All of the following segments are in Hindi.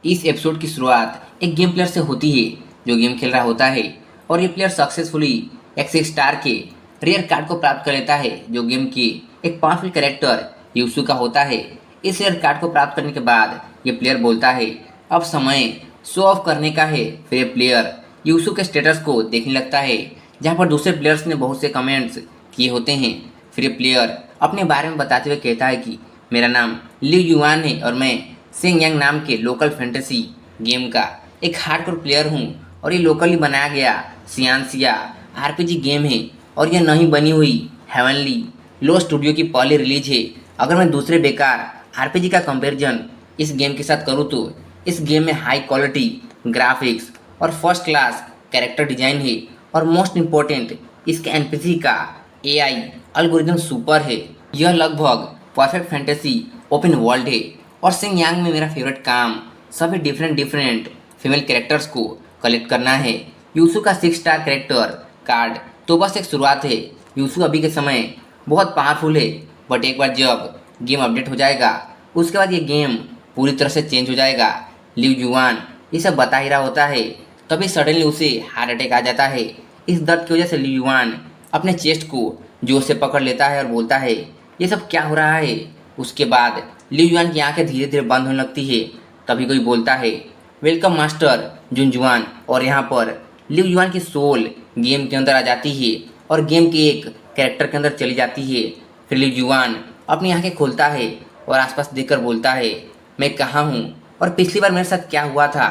इस एपिसोड की शुरुआत एक गेम प्लेयर से होती है जो गेम खेल रहा होता है और ये प्लेयर सक्सेसफुली एक 6 स्टार के रेयर कार्ड को प्राप्त कर लेता है जो गेम की एक पावरफुल कैरेक्टर यूसु का होता है। इस रेयर कार्ड को प्राप्त करने के बाद ये प्लेयर बोलता है अब समय शो ऑफ करने का है। फिर ये प्लेयर यूसु के स्टेटस को देखने लगता है जहाँ पर दूसरे प्लेयर्स ने बहुत से कमेंट्स किए होते हैं। फिर ये प्लेयर अपने बारे में बताते हुए कहता है कि मेरा नाम लिu युआन है और मैं सेंग यांग नाम के लोकल फैंटेसी गेम का एक हार्डकोर प्लेयर हूँ और ये लोकली बनाया गया सियानसिया आरपीजी गेम है और यह नई बनी हुई हेवनली लो स्टूडियो की पहली रिलीज है। अगर मैं दूसरे बेकार आरपीजी का कंपैरिजन इस गेम के साथ करूँ तो इस गेम में हाई क्वालिटी ग्राफिक्स और फर्स्ट क्लास कैरेक्टर डिजाइन है और मोस्ट इम्पोर्टेंट इसके एनपीसी का एआई एल्गोरिथम सुपर है। यह लगभग परफेक्ट फैंटेसी ओपन वर्ल्ड है और सेंग यांग में मेरा फेवरेट काम सभी डिफरेंट फीमेल कैरेक्टर्स को कलेक्ट करना है। यूसु का 6 स्टार कैरेक्टर कार्ड तो बस एक शुरुआत है। यूसु अभी के समय बहुत पावरफुल है बट एक बार जब गेम अपडेट हो जाएगा उसके बाद ये गेम पूरी तरह से चेंज हो जाएगा। लिu युआन ये सब बता ही रहा होता है तभी सडनली उसे हार्ट अटैक आ जाता है। इस दर्द की वजह से लिu युआन अपने चेस्ट को जोर से पकड़ लेता है और बोलता है ये सब क्या हो रहा है। उसके बाद लिu युआन की आंखें धीरे धीरे बंद होने लगती है। तभी कोई बोलता है वेलकम मास्टर जुनजुआन और यहाँ पर लिu युआन की सोल गेम के अंदर आ जाती है और गेम के एक कैरेक्टर के अंदर चली जाती है। फिर लिu युआन अपनी आंखें खोलता है और आसपास देखकर बोलता है मैं कहाँ हूँ और पिछली बार मेरे साथ क्या हुआ था।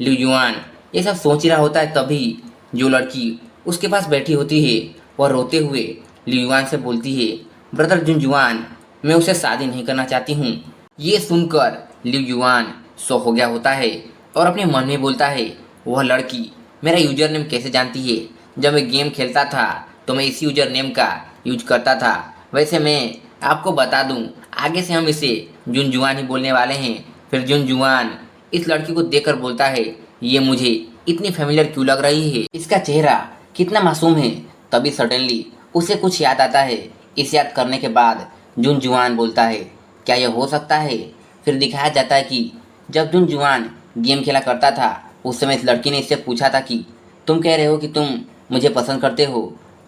लिu युआन ये सब सोच ही रहा होता है तभी जो लड़की उसके पास बैठी होती है वह रोते हुए लिu युआन से बोलती है ब्रदर जुनजुआन मैं उसे शादी नहीं करना चाहती हूँ। ये सुनकर लिu युआन शॉक हो गया होता है और अपने मन में बोलता है वह लड़की मेरा यूजर नेम कैसे जानती है। जब मैं गेम खेलता था तो मैं इसी यूजर नेम का यूज करता था। वैसे मैं आपको बता दूं आगे से हम इसे जुनजुआन ही बोलने वाले हैं। फिर जुनजुआन इस लड़की को देखकर बोलता है ये मुझे इतनी फेमिलियर क्यों लग रही है, इसका चेहरा कितना मासूम है। तभी सडनली उसे कुछ याद आता है। इस याद करने के बाद जुनजुआन बोलता है क्या यह हो सकता है। फिर दिखाया जाता है कि जब जुनजुआन गेम खेला करता था उस समय इस लड़की ने इससे पूछा था कि तुम कह रहे हो कि तुम मुझे पसंद करते हो,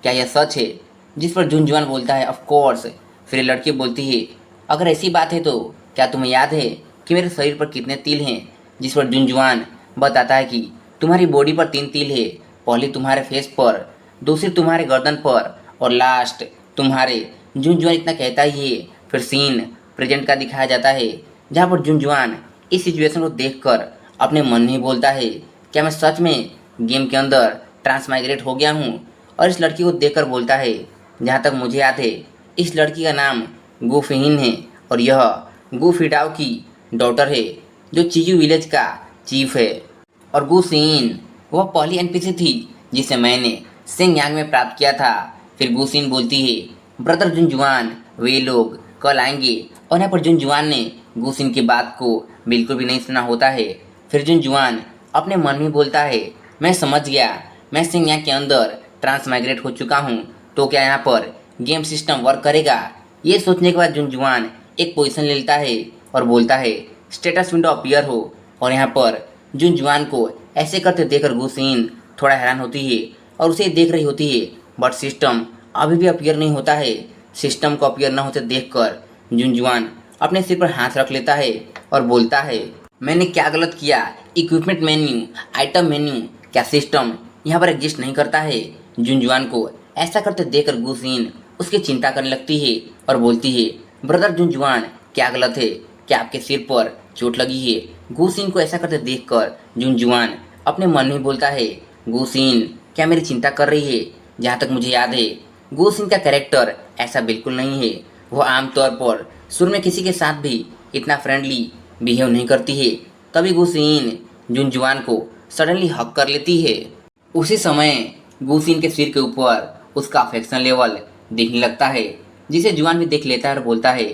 क्या यह सच है। जिस पर जुनजुआन बोलता है ऑफ कोर्स। फिर लड़की बोलती है अगर ऐसी बात है तो क्या तुम्हें याद है कि मेरे शरीर पर कितने तिल हैं। जिस पर जुनजुआन बताता है कि तुम्हारी बॉडी पर 3 तिल है, पहली तुम्हारे फेस पर, दूसरी तुम्हारे गर्दन पर और लास्ट तुम्हारे। जुनजुआन इतना कहता ही है। फिर सीन प्रेजेंट का दिखाया जाता है जहाँ पर जुनजुआन इस सिचुएशन को देखकर अपने मन में ही बोलता है क्या मैं सच में गेम के अंदर ट्रांसमाइग्रेट हो गया हूँ। और इस लड़की को देखकर बोलता है जहाँ तक मुझे याद है इस लड़की का नाम गु फिहिन है और यह गु फिडाओ की डॉटर है जो चिजू विलेज का चीफ है। और गु सीन वह पहली एनपीसी थी जिसे मैंने सेंग यांग में प्राप्त किया था। फिर गु सीन बोलती है ब्रदर जुनजुआन वे लोग कल आएंगे और यहाँ पर जुनजुआन ने गु सीन की बात को बिल्कुल भी नहीं सुना होता है। फिर जुनजुआन अपने मन में बोलता है मैं समझ गया, मैं सेंग यांग के अंदर ट्रांसमाइग्रेट हो चुका हूँ तो क्या यहाँ पर गेम सिस्टम वर्क करेगा। ये सोचने के बाद जुनजुआन एक पोजीशन ले लेता है और बोलता है स्टेटस विंडो अपीयर हो। और यहाँ पर जुनजुआन को ऐसे करते देखकर गु सीन थोड़ा हैरान होती है और उसे देख रही होती है बट सिस्टम अभी भी अपीयर नहीं होता है। सिस्टम को अपीयर न होते देखकर जुनजुआन अपने सिर पर हाथ रख लेता है और बोलता है मैंने क्या गलत किया। इक्विपमेंट मेन्यू, आइटम मेन्यू, क्या सिस्टम यहाँ पर एग्जिस्ट नहीं करता है। जुनजुआन को ऐसा करते देखकर गु सीन उसकी चिंता करने लगती है और बोलती है ब्रदर जुनजुआन क्या गलत है, क्या आपके सिर पर चोट लगी है। गु सीन को ऐसा करते देखकर जुनजुआन अपने मन में बोलता है गु सीन क्या मेरी चिंता कर रही है। जहाँ तक मुझे याद है गु सीन का कैरेक्टर ऐसा बिल्कुल नहीं है। वह आमतौर पर शुरू में किसी के साथ भी इतना फ्रेंडली बिहेव नहीं करती है। तभी गु सीन जुनजुआन को सडनली हक कर लेती है। उसी समय गु सीन के सिर के ऊपर उसका अफेक्शन लेवल दिखने लगता है जिसे जुआन भी देख लेता है और बोलता है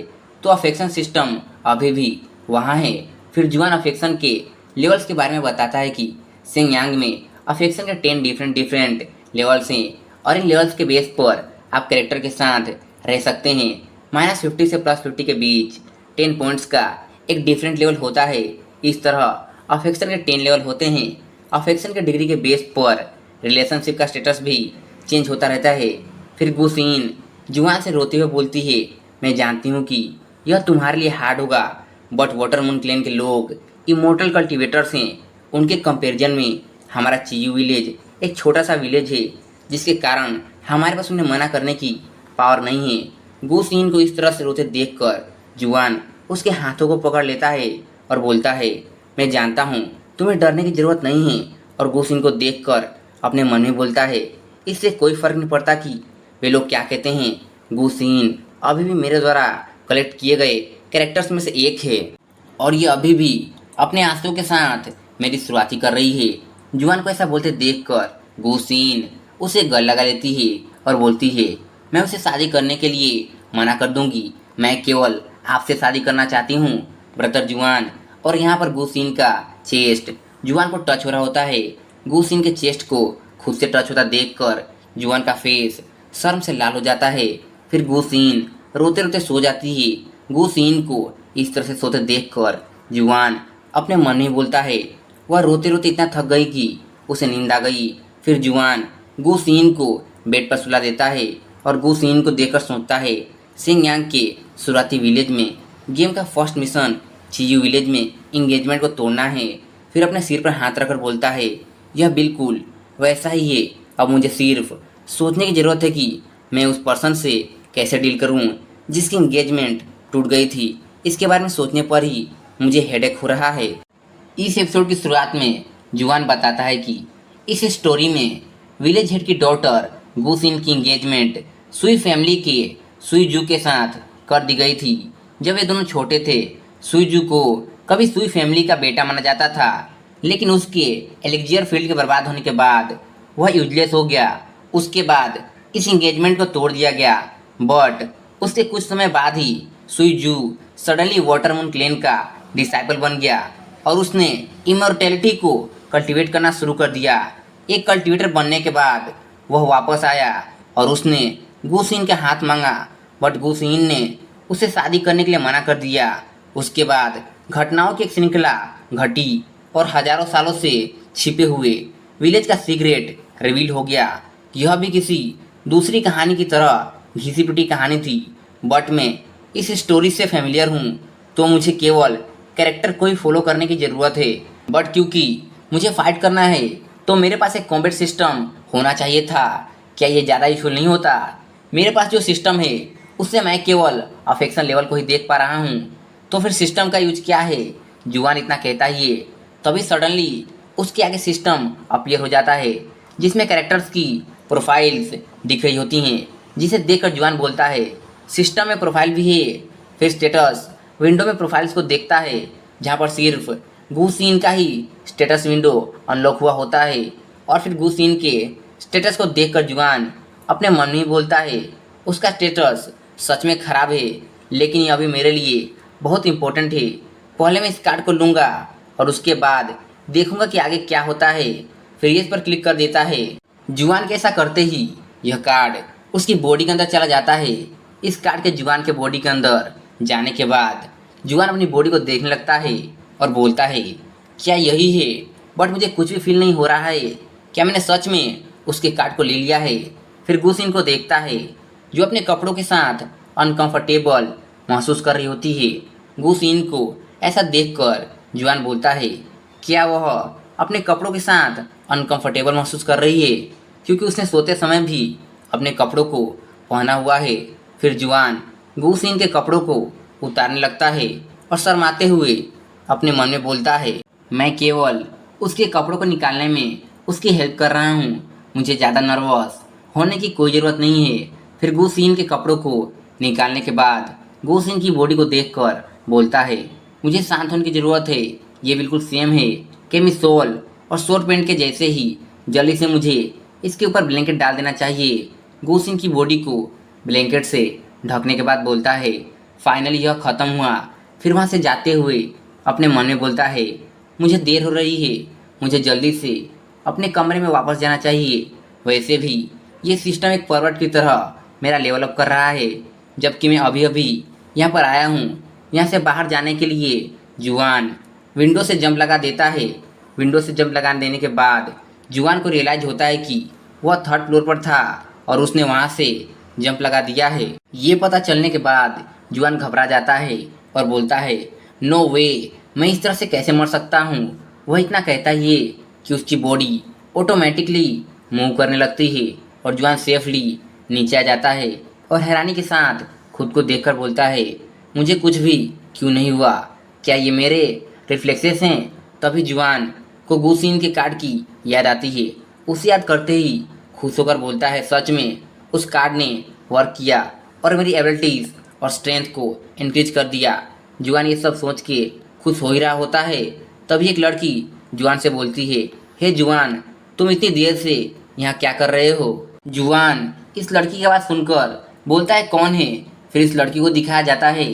तो अफेक्शन सिस्टम अभी भी वहाँ है। फिर जुआन अफेक्शन के लेवल्स के बारे में बताता है कि सेंग यांग में अफेक्शन के 10 डिफरेंट लेवल्स हैं और इन लेवल्स के बेस पर आप कैरेक्टर के साथ रह सकते हैं। -50 से +50 के बीच 10 पॉइंट्स का एक डिफरेंट लेवल होता है। इस तरह अफेक्शन के 10 लेवल होते हैं। अफेक्शन के डिग्री के बेस पर रिलेशनशिप का स्टेटस भी चेंज होता रहता है। फिर गुसीन जुआन से रोते हुए बोलती है, मैं जानती हूँ कि यह तुम्हारे लिए हार्ड होगा, बट वाटरमून क्लैन के लोग इमोर्टल कल्टिवेटर्स हैं। उनके कंपैरिजन में हमारा चियू विलेज एक छोटा सा विलेज है, जिसके कारण हमारे पास उन्हें मना करने की पावर नहीं है। गुसीन को इस तरह से रोते देखकर जुआन उसके हाथों को पकड़ लेता है और बोलता है, मैं जानता हूँ तुम्हें डरने की ज़रूरत नहीं है। और गुसीन को देखकर अपने मन में बोलता है, इससे कोई फ़र्क नहीं पड़ता कि वे लोग क्या कहते हैं। गुसीन अभी भी मेरे द्वारा कलेक्ट किए गए कैरेक्टर्स में से एक है और ये अभी भी अपने आंसुओं के साथ मेरी शुरुआती कर रही है। जुआन को ऐसा बोलते देखकर गुसीन उसे गले लगा लेती है और बोलती है, मैं उसे शादी करने के लिए मना कर दूंगी। मैं केवल आपसे शादी करना चाहती हूँ ब्रदर जुआन। और यहाँ पर गुसीन का चेस्ट जुआन को टच हो रहा होता है। गुसीन के चेस्ट को खुद से टच होता देखकर जुआन का फेस शर्म से लाल हो जाता है। फिर गुसीन रोते रोते सो जाती है। गुसीन को इस तरह से सोते देखकर जुआन अपने मन में बोलता है, वह रोते रोते इतना थक गई कि उसे नींद आ गई। फिर जुआन गुसीन को बेड पर सुला देता है और गुसीन को देखकर सोचता है, सिंगयांग के शुरुआती विलेज में गेम का फर्स्ट मिशन चियू विलेज में इंगेजमेंट को तोड़ना है। फिर अपने सिर पर हाथ रखकर बोलता है, यह बिल्कुल वैसा ही है। अब मुझे सिर्फ सोचने की ज़रूरत है कि मैं उस पर्सन से कैसे डील करूं जिसकी इंगेजमेंट टूट गई थी। इसके बारे में सोचने पर ही मुझे हेडेक हो रहा है। इस एपिसोड की शुरुआत में जुआन बताता है कि इस स्टोरी में विलेज हेड की डॉटर गुसिन की इंगेजमेंट सुई फैमिली के सुईजू के साथ कर दी गई थी। जब वे दोनों छोटे थे, सुईजू को कभी सुई फैमिली का बेटा माना जाता था, लेकिन उसके एलेक्जियर फील्ड के बर्बाद होने के बाद वह यूजलेस हो गया। उसके बाद इस इंगेजमेंट को तोड़ दिया गया, बट उसके कुछ समय बाद ही सुईजू सडनली वाटरमून क्लैन का डिसाइपल बन गया और उसने इमॉर्टैलिटी को कल्टीवेट करना शुरू कर दिया। एक कल्टीवेटर बनने के बाद वह वापस आया और उसने गुसिन का हाथ मांगा, बट गुसिन ने उसे शादी करने के लिए मना कर दिया। उसके बाद घटनाओं की एक श्रृंखला घटी और हजारों सालों से छिपे हुए विलेज का सीक्रेट रिवील हो गया। यह भी किसी दूसरी कहानी की तरह घिसी पिटी कहानी थी, बट मैं इस स्टोरी से फेमिलियर हूँ, तो मुझे केवल कैरेक्टर को ही फॉलो करने की ज़रूरत है। बट क्योंकि मुझे फाइट करना है तो मेरे पास एक कॉम्बैट सिस्टम होना चाहिए था। क्या ये ज़्यादा यूजफुल नहीं होता? मेरे पास जो सिस्टम है उससे मैं केवल अफेक्शन लेवल को ही देख पा रहा हूँ, तो फिर सिस्टम का यूज क्या है? जुआन इतना कहता ही है, तभी सडनली उसके आगे सिस्टम अपीयर हो जाता है जिसमें कैरेक्टर्स की प्रोफाइल्स दिख रही होती हैं, जिसे देखकर जुआन बोलता है, सिस्टम में प्रोफाइल भी है। फिर स्टेटस विंडो में प्रोफाइल्स को देखता है, जहाँ पर सिर्फ गुसिन का ही स्टेटस विंडो अनलॉक हुआ होता है। और फिर गुसिन के स्टेटस को देखकर जुआन अपने मन में ही बोलता है, उसका स्टेटस सच में ख़राब है, लेकिन ये अभी मेरे लिए बहुत इंपॉर्टेंट है। पहले मैं इस कार्ड को लूँगा और उसके बाद देखूंगा कि आगे क्या होता है। फिर इस पर क्लिक कर देता है। जुआन के ऐसा करते ही यह कार्ड उसकी बॉडी के अंदर चला जाता है। इस कार्ड के जुआन के बॉडी के अंदर जाने के बाद जुआन अपनी बॉडी को देखने लगता है और बोलता है, क्या यही है? बट मुझे कुछ भी फील नहीं हो रहा है। क्या मैंने सच में उसके कार्ड को ले लिया है? फिर गुसिन को देखता है, जो अपने कपड़ों के साथ अनकंफर्टेबल महसूस कर रही होती है। गुसिन को ऐसा देखकर जुआन बोलता है, क्या वह अपने कपड़ों के साथ अनकंफर्टेबल महसूस कर रही है? क्योंकि उसने सोते समय भी अपने कपड़ों को पहना हुआ है। फिर जुआन गुसिन के कपड़ों को उतारने लगता है और शर्माते हुए अपने मन में बोलता है, मैं केवल उसके कपड़ों को निकालने में उसकी हेल्प कर रहा हूँ, मुझे ज़्यादा नर्वस होने की कोई ज़रूरत नहीं है। फिर गुसिन के कपड़ों को निकालने के बाद गुसिन की बॉडी को देखकर बोलता है, मुझे शांत होने की ज़रूरत है। ये बिल्कुल सेम है केमी सोल और शॉर्ट पैंट के जैसे ही। जल्दी से मुझे इसके ऊपर ब्लैंकेट डाल देना चाहिए। गुसिन की बॉडी को ब्लैंकेट से ढकने के बाद बोलता है, फाइनली यह ख़त्म हुआ। फिर वहाँ से जाते हुए अपने मन में बोलता है, मुझे देर हो रही है, मुझे जल्दी से अपने कमरे में वापस जाना चाहिए। वैसे भी ये सिस्टम एक परवर्ट की तरह मेरा लेवल अप कर रहा है, जबकि मैं अभी अभी यहाँ पर आया हूँ। यहाँ से बाहर जाने के लिए जुआन विंडो से जंप लगा देता है। विंडो से जंप लगा देने के बाद जुआन को रियलाइज होता है कि वह थर्ड फ्लोर पर था और उसने वहाँ से जंप लगा दिया है। ये पता चलने के बाद जुआन घबरा जाता है और बोलता है, नो वे, मैं इस तरह से कैसे मर सकता हूँ। वह इतना कहता ही है कि उसकी बॉडी ऑटोमेटिकली मूव करने लगती है और जुआन सेफली नीचे आ जाता है और हैरानी के साथ खुद को देखकर बोलता है, मुझे कुछ भी क्यों नहीं हुआ, क्या ये मेरे रिफ्लेक्सेस हैं। तभी जुआन को गुसीन के कार्ड की याद आती है। उसे याद करते ही खुश होकर बोलता है, सच में उस कार्ड ने वर्क किया और मेरी एबिलिटीज़ और स्ट्रेंथ को इंक्रीज कर दिया। जुआन ये सब सोच के खुश हो ही रहा होता है, तभी एक लड़की जुआन से बोलती है, हे जुआन, तुम इतनी देर से यहाँ क्या कर रहे हो। जुआन इस लड़की की आवाज़ सुनकर बोलता है, कौन है। फिर इस लड़की को दिखाया जाता है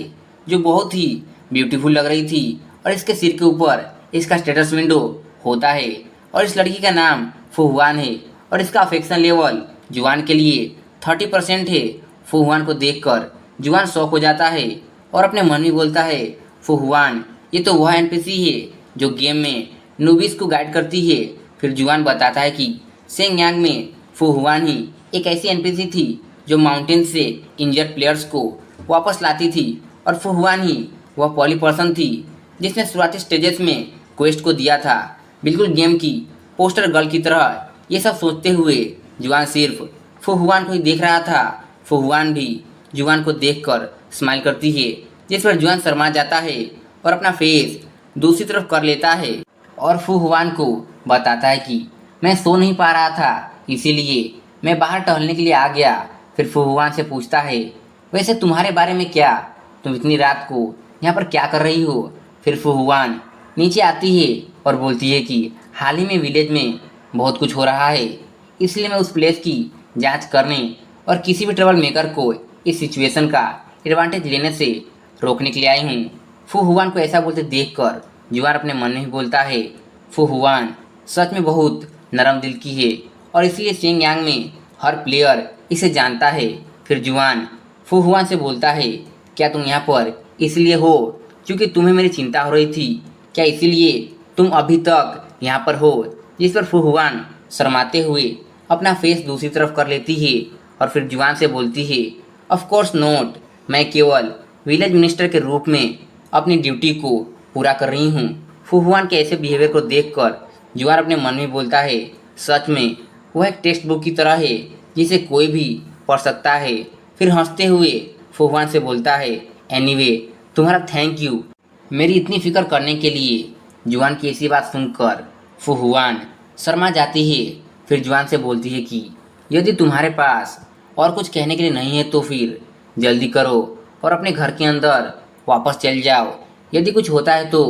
जो बहुत ही ब्यूटीफुल लग रही थी और इसके सिर के ऊपर इसका स्टेटस विंडो होता है और इस लड़की का नाम फुहुआन है और इसका अफेक्शन लेवल जुआन के लिए 30% है। फुहुआन को देखकर जुआन शॉक हो जाता है और अपने मन में बोलता है, फुहुआन, ये तो वह एनपीसी है जो गेम में नूबिस को गाइड करती है। फिर जुआन बताता है कि सेंग यांग में फुहुआन ही एक ऐसी एनपीसी थी जो माउंटेन से इंजर्ड प्लेयर्स को वापस लाती थी और फुहुआन ही वह पहली पर्सन थी जिसने शुरुआती स्टेजेस में क्वेस्ट को दिया था, बिल्कुल गेम की पोस्टर गर्ल की तरह। ये सब सोचते हुए जुआन सिर्फ फुहुआन को ही देख रहा था। फुहुआन भी जुआन को देखकर स्माइल करती है, जिस पर जुआन शर्मा जाता है और अपना फेस दूसरी तरफ कर लेता है और फुहुआन को बताता है कि मैं सो नहीं पा रहा था, इसीलिए मैं बाहर टहलने के लिए आ गया। फिर फुहुआन से पूछता है, वैसे तुम्हारे बारे में क्या, तुम इतनी रात को यहाँ पर क्या कर रही हो। फिर फुहुआन नीचे आती है और बोलती है कि हाल ही में विलेज में बहुत कुछ हो रहा है, इसलिए मैं उस प्लेस की जांच करने और किसी भी ट्रबल मेकर को इस सिचुएशन का एडवांटेज लेने से रोकने के लिए आई हूँ। फुहुआन को ऐसा बोलते देखकर जुआन अपने मन में ही बोलता है, फुहुआन सच में बहुत नरम दिल की है और इसलिए सेंग यांग में हर प्लेयर इसे जानता है। फिर जुआन फुहुआन से बोलता है, क्या तुम यहाँ पर इसलिए हो क्योंकि तुम्हें मेरी चिंता हो रही थी, क्या इसीलिए तुम अभी तक यहाँ पर हो। जिस पर फुहुआन शर्माते हुए अपना फेस दूसरी तरफ कर लेती है और फिर जुआन से बोलती है, ऑफ कोर्स नॉट, मैं केवल विलेज मिनिस्टर के रूप में अपनी ड्यूटी को पूरा कर रही हूँ। फुहुआन के ऐसे बिहेवियर को देखकर जुआन अपने मन में बोलता है, सच में वह एक टेक्स्ट बुक की तरह है जिसे कोई भी पढ़ सकता है। फिर हंसते हुए फुहुआन से बोलता है, एनीवे, तुम्हारा थैंक यू मेरी इतनी फिक्र करने के लिए। जुआन की ऐसी बात सुनकर फुहुआन शर्मा जाती है। फिर जुआन से बोलती है कि यदि तुम्हारे पास और कुछ कहने के लिए नहीं है तो फिर जल्दी करो और अपने घर के अंदर वापस चल जाओ। यदि कुछ होता है तो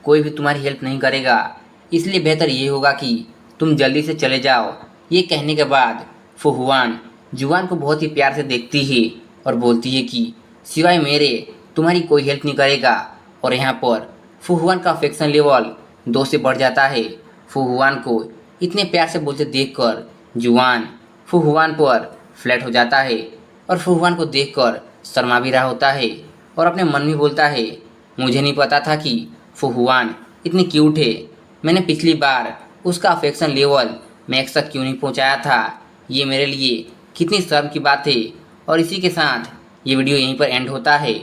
कोई भी तुम्हारी हेल्प नहीं करेगा, इसलिए बेहतर ये होगा कि तुम जल्दी से चले जाओ। ये कहने के बाद फुहुआन जुआन को बहुत ही प्यार से देखती है और बोलती है कि सिवाय मेरे तुम्हारी कोई हेल्प नहीं करेगा। और यहाँ पर फुहुआन का अफेक्शन लेवल 2 से बढ़ जाता है। फुहुआन को इतने प्यार से बोलते देखकर जुआन फुहुआन पर फ्लैट हो जाता है और फुहुआन को देखकर शर्मा भी रहा होता है और अपने मन में बोलता है, मुझे नहीं पता था कि फुहुआन इतनी क्यूट है। मैंने पिछली बार उसका अफेक्शन लेवल मैक्स तक क्यों नहीं पहुंचाया था। ये मेरे लिए कितनी शर्म की बात है। और इसी के साथ ये वीडियो यहीं पर एंड होता है।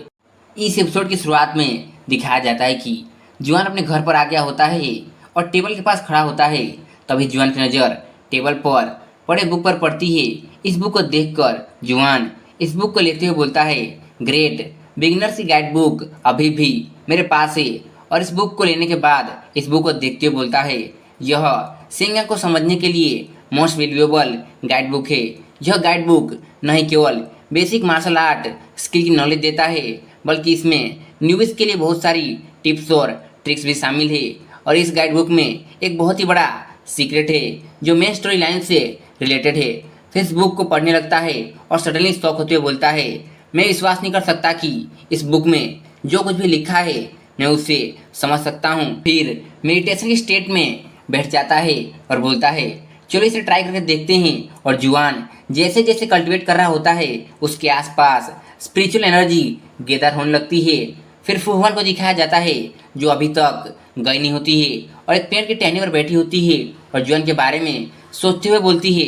इस एपिसोड की शुरुआत में दिखाया जाता है कि जुआन अपने घर पर आ गया होता है और टेबल के पास खड़ा होता है। तभी जुआन की नज़र टेबल पर पड़े बुक पर पड़ती है। इस बुक को देखकर जुआन इस बुक को लेते हुए बोलता है, ग्रेट, बिगिनर्स की गाइड बुक अभी भी मेरे पास है। और इस बुक को लेने के बाद इस बुक को देखते हुए बोलता है, यह सेंग यांग को समझने के लिए मोस्ट वैल्यूएबल गाइड बुक है। यह गाइड बुक न केवल बेसिक मार्शल आर्ट स्किल की नॉलेज देता है, बल्कि इसमें न्यूबिस के लिए बहुत सारी टिप्स और ट्रिक्स भी शामिल है। और इस गाइड बुक में एक बहुत ही बड़ा सीक्रेट है जो मेन स्टोरी लाइन से रिलेटेड है। फिर इस बुक को पढ़ने लगता है और सडनली शॉक होते हुए बोलता है, मैं विश्वास नहीं कर सकता कि इस बुक में जो कुछ भी लिखा है मैं उसे समझ सकता हूँ। फिर मेडिटेशन की स्टेट में बैठ जाता है और बोलता है, चलो इसे ट्राई करके देखते हैं। और जुआन जैसे जैसे कल्टिवेट कर रहा होता है उसके आसपास स्पिरिचुअल एनर्जी गैदर होने लगती है। फिर फुहुआन को दिखाया जाता है जो अभी तक गई नहीं होती है और एक पेड़ की टहनी पर बैठी होती है और जुआन के बारे में सोचते हुए बोलती है,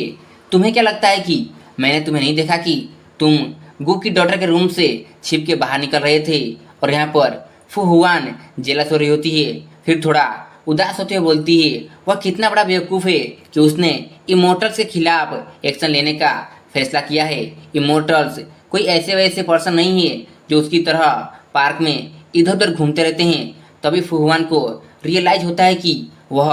तुम्हें क्या लगता है कि मैंने तुम्हें नहीं देखा कि तुम गु की डॉटर के रूम से छिप के बाहर निकल रहे थे? और यहाँ पर फुहुआन जेलस हो रही होती है। फिर थोड़ा उदास होते हुए बोलती है, वह कितना बड़ा बेवकूफ़ है कि उसने इमोर्टल्स के खिलाफ एक्शन लेने का फैसला किया है। इमोर्टल्स कोई ऐसे वैसे पर्सन नहीं है जो उसकी तरह पार्क में इधर उधर घूमते रहते हैं। तभी फुहुआन को रियलाइज होता है कि वह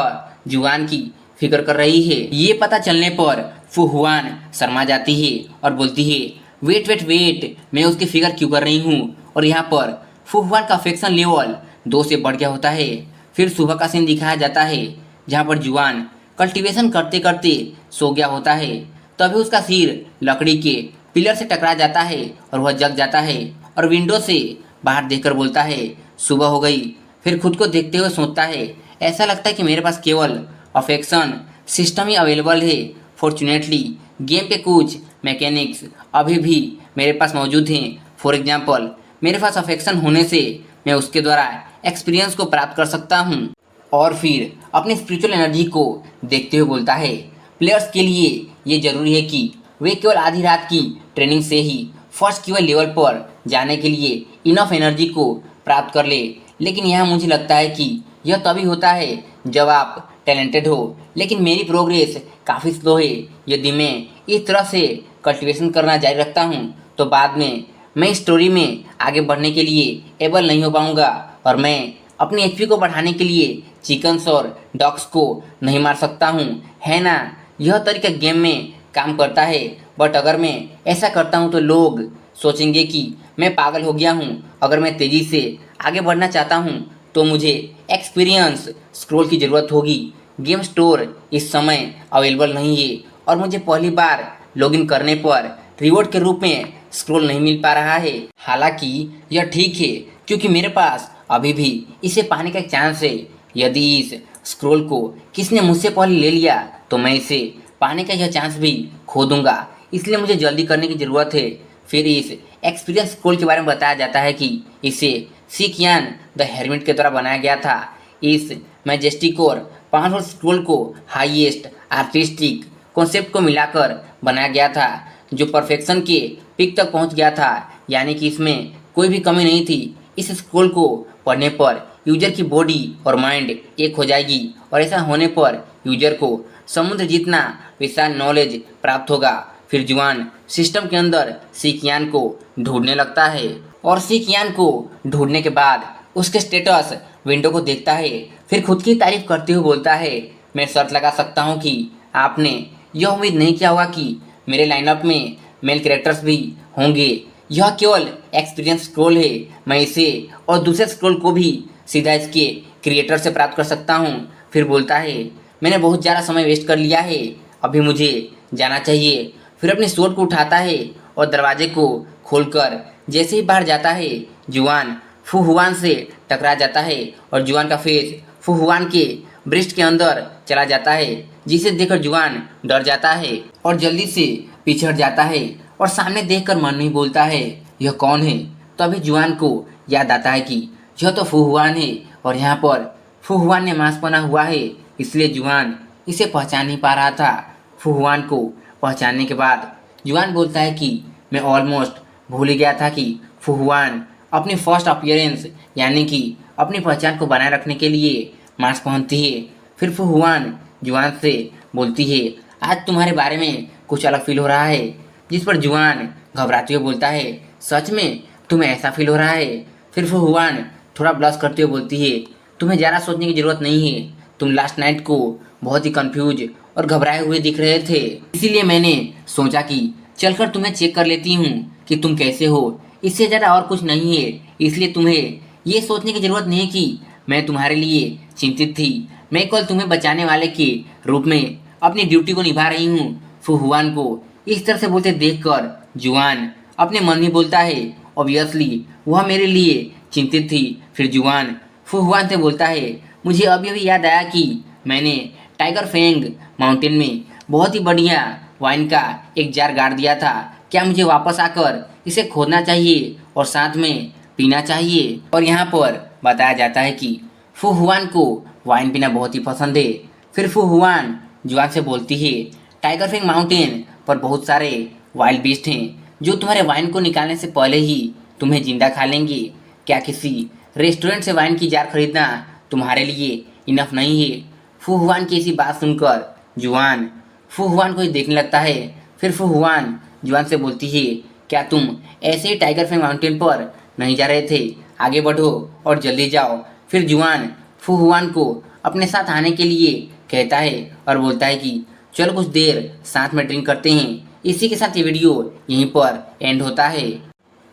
जुआन की फिक्र कर रही है। ये पता चलने पर फुहुआन शर्मा जाती है और बोलती है, वेट वेट वेट, मैं उसकी फिक्र क्यों कर रही हूँ? और यहाँ पर फुहुआन का अफेक्शन लेवल 2 से बढ़ गया होता है। फिर सुबह का सीन दिखाया जाता है जहाँ पर जुआन कल्टीवेशन करते करते सो गया होता है। तभी उसका सिर लकड़ी के पिलर से टकरा जाता है और वह जग जाता है और विंडो से बाहर देखकर बोलता है, सुबह हो गई। फिर खुद को देखते हुए सोचता है, ऐसा लगता है कि मेरे पास केवल अफेक्शन सिस्टम ही अवेलेबल है। फॉर्चुनेटली गेम के कुछ मैकेनिक्स अभी भी मेरे पास मौजूद हैं। फॉर एग्जाम्पल, मेरे पास अफेक्शन होने से मैं उसके द्वारा एक्सपीरियंस को प्राप्त कर सकता हूँ। और फिर अपनी स्पिरिचुअल एनर्जी को देखते हुए बोलता है, प्लेयर्स के लिए ये जरूरी है कि वे केवल आधी रात की ट्रेनिंग से ही फर्स्ट कीवर लेवल पर जाने के लिए इनफ एनर्जी को प्राप्त कर ले। लेकिन यहाँ मुझे लगता है कि यह तभी होता है जब आप टैलेंटेड हो। लेकिन मेरी प्रोग्रेस काफ़ी स्लो है। यदि मैं इस तरह से कल्टिवेशन करना जारी रखता हूँ तो बाद में मैं इस स्टोरी में आगे बढ़ने के लिए एबल नहीं हो पाऊँगा और मैं अपनी एचपी को बढ़ाने के लिए चिकन्स और डॉग्स को नहीं मार सकता हूँ, है ना? यह तरीका गेम में काम करता है, बट अगर मैं ऐसा करता हूँ तो लोग सोचेंगे कि मैं पागल हो गया हूँ। अगर मैं तेज़ी से आगे बढ़ना चाहता हूँ तो मुझे एक्सपीरियंस स्क्रॉल की ज़रूरत होगी। गेम स्टोर इस समय अवेलेबल नहीं है और मुझे पहली बार लॉगिन करने पर रिवॉर्ड के रूप में स्क्रॉल नहीं मिल पा रहा है। हालांकि यह ठीक है क्योंकि मेरे पास अभी भी इसे पाने का एक चांस है। यदि इस स्क्रॉल को किसने मुझसे पहले ले लिया तो मैं इसे पाने का यह चांस भी खो दूंगा, इसलिए मुझे जल्दी करने की ज़रूरत है। फिर इस एक्सपीरियंस स्क्रॉल के बारे में बताया जाता है कि इसे सीकियान द हेरमिट के द्वारा बनाया गया था। इस मैजेस्टिक और पावरफुल स्क्रॉल को हाईएस्ट आर्टिस्टिक कॉन्सेप्ट को मिलाकर बनाया गया था जो परफेक्शन के पीक तक पहुंच गया था, यानी कि इसमें कोई भी कमी नहीं थी। इस स्क्रॉल को पढ़ने पर यूजर की बॉडी और माइंड एक हो जाएगी और ऐसा होने पर यूजर को समुद्र जितना विशाल नॉलेज प्राप्त होगा। फिर जुआन सिस्टम के अंदर सीकियान को ढूंढने लगता है और सीकियान को ढूंढने के बाद उसके स्टेटस विंडो को देखता है। फिर खुद की तारीफ करते हुए बोलता है, मैं शर्त लगा सकता हूँ कि आपने यह उम्मीद नहीं किया होगा कि मेरे लाइनअप में मेल कैरेक्टर्स भी होंगे। यह केवल एक्सपीरियंस स्क्रॉल है। मैं इसे और दूसरे स्क्रॉल को भी सीधा इसके क्रिएटर से प्राप्त कर सकता हूँ। फिर बोलता है, मैंने बहुत ज़्यादा समय वेस्ट कर लिया है, अभी मुझे जाना चाहिए। फिर अपनी स्वॉर्ड को उठाता है और दरवाजे को खोलकर जैसे ही बाहर जाता है जुआन फुहुआन से टकरा जाता है और जुआन का फेस फुहुआन के ब्रेस्ट के अंदर चला जाता है, जिसे देखकर जुआन डर जाता है और जल्दी से पीछे हट जाता है और सामने देखकर मन में बोलता है, यह कौन है? तभी जुआन को याद आता है कि यह तो फुहुआन है और यहाँ पर फुहुआन ने मास्क पहना हुआ है, इसलिए जुआन इसे पहचान नहीं पा रहा था। फुहुआन को पहचानने के बाद जुआन बोलता है कि मैं ऑलमोस्ट भूल ही गया था कि फुहुआन अपनी फर्स्ट अपीयरेंस यानी कि अपनी पहचान को बनाए रखने के लिए मास्क पहनती है। फिर फुहुआन जुआन से बोलती है, आज तुम्हारे बारे में कुछ अलग फील हो रहा है, जिस पर जुआन घबराते हुए बोलता है, सच में तुम्हें ऐसा फील हो रहा है? फिर फुहुआन थोड़ा ब्लश करते हुए बोलती है, तुम्हें ज़्यादा सोचने की ज़रूरत नहीं है, तुम लास्ट नाइट को बहुत ही कंफ्यूज और घबराए हुए दिख रहे थे, इसीलिए मैंने सोचा कि चलकर तुम्हें चेक कर लेती हूँ कि तुम कैसे हो। इससे ज़्यादा और कुछ नहीं है, इसलिए तुम्हें ये सोचने की ज़रूरत नहीं कि मैं तुम्हारे लिए चिंतित थी। मैं कल तुम्हें बचाने वाले के रूप में अपनी ड्यूटी को निभा रही हूँ। फुहुआन को इस तरह से बोलते देखकर जुआन अपने मन में बोलता है, ऑब्वियसली वह मेरे लिए चिंतित थी। फिर जुआन फुहुआन से बोलता है, मुझे अभी अभी याद आया कि मैंने टाइगर फेंग माउंटेन में बहुत ही बढ़िया वाइन का एक जार गाड़ दिया था। क्या मुझे वापस आकर इसे खोदना चाहिए और साथ में पीना चाहिए। और यहाँ पर बताया जाता है कि फू हुआन को वाइन पीना बहुत ही पसंद है। फिर फू हुआन जुआन से बोलती है, टाइगर फिंग माउंटेन पर बहुत सारे वाइल्ड बीस्ट हैं जो तुम्हारे वाइन को निकालने से पहले ही तुम्हें जिंदा खा लेंगे। क्या किसी रेस्टोरेंट से वाइन की जार खरीदना तुम्हारे लिए इनफ नहीं है? फू हुआन की ऐसी बात सुनकर जुआन फू हुआन को ही देखने लगता है। फिर फू हुआन जुआन से बोलती है, क्या तुम ऐसे ही टाइगर फिंग माउंटेन पर नहीं जा रहे थे? आगे बढ़ो और जल्दी जाओ। फिर जुआन फू हुआन को अपने साथ आने के लिए कहता है और बोलता है कि चलो कुछ देर साथ में ड्रिंक करते हैं। इसी के साथ ये वीडियो यहीं पर एंड होता है।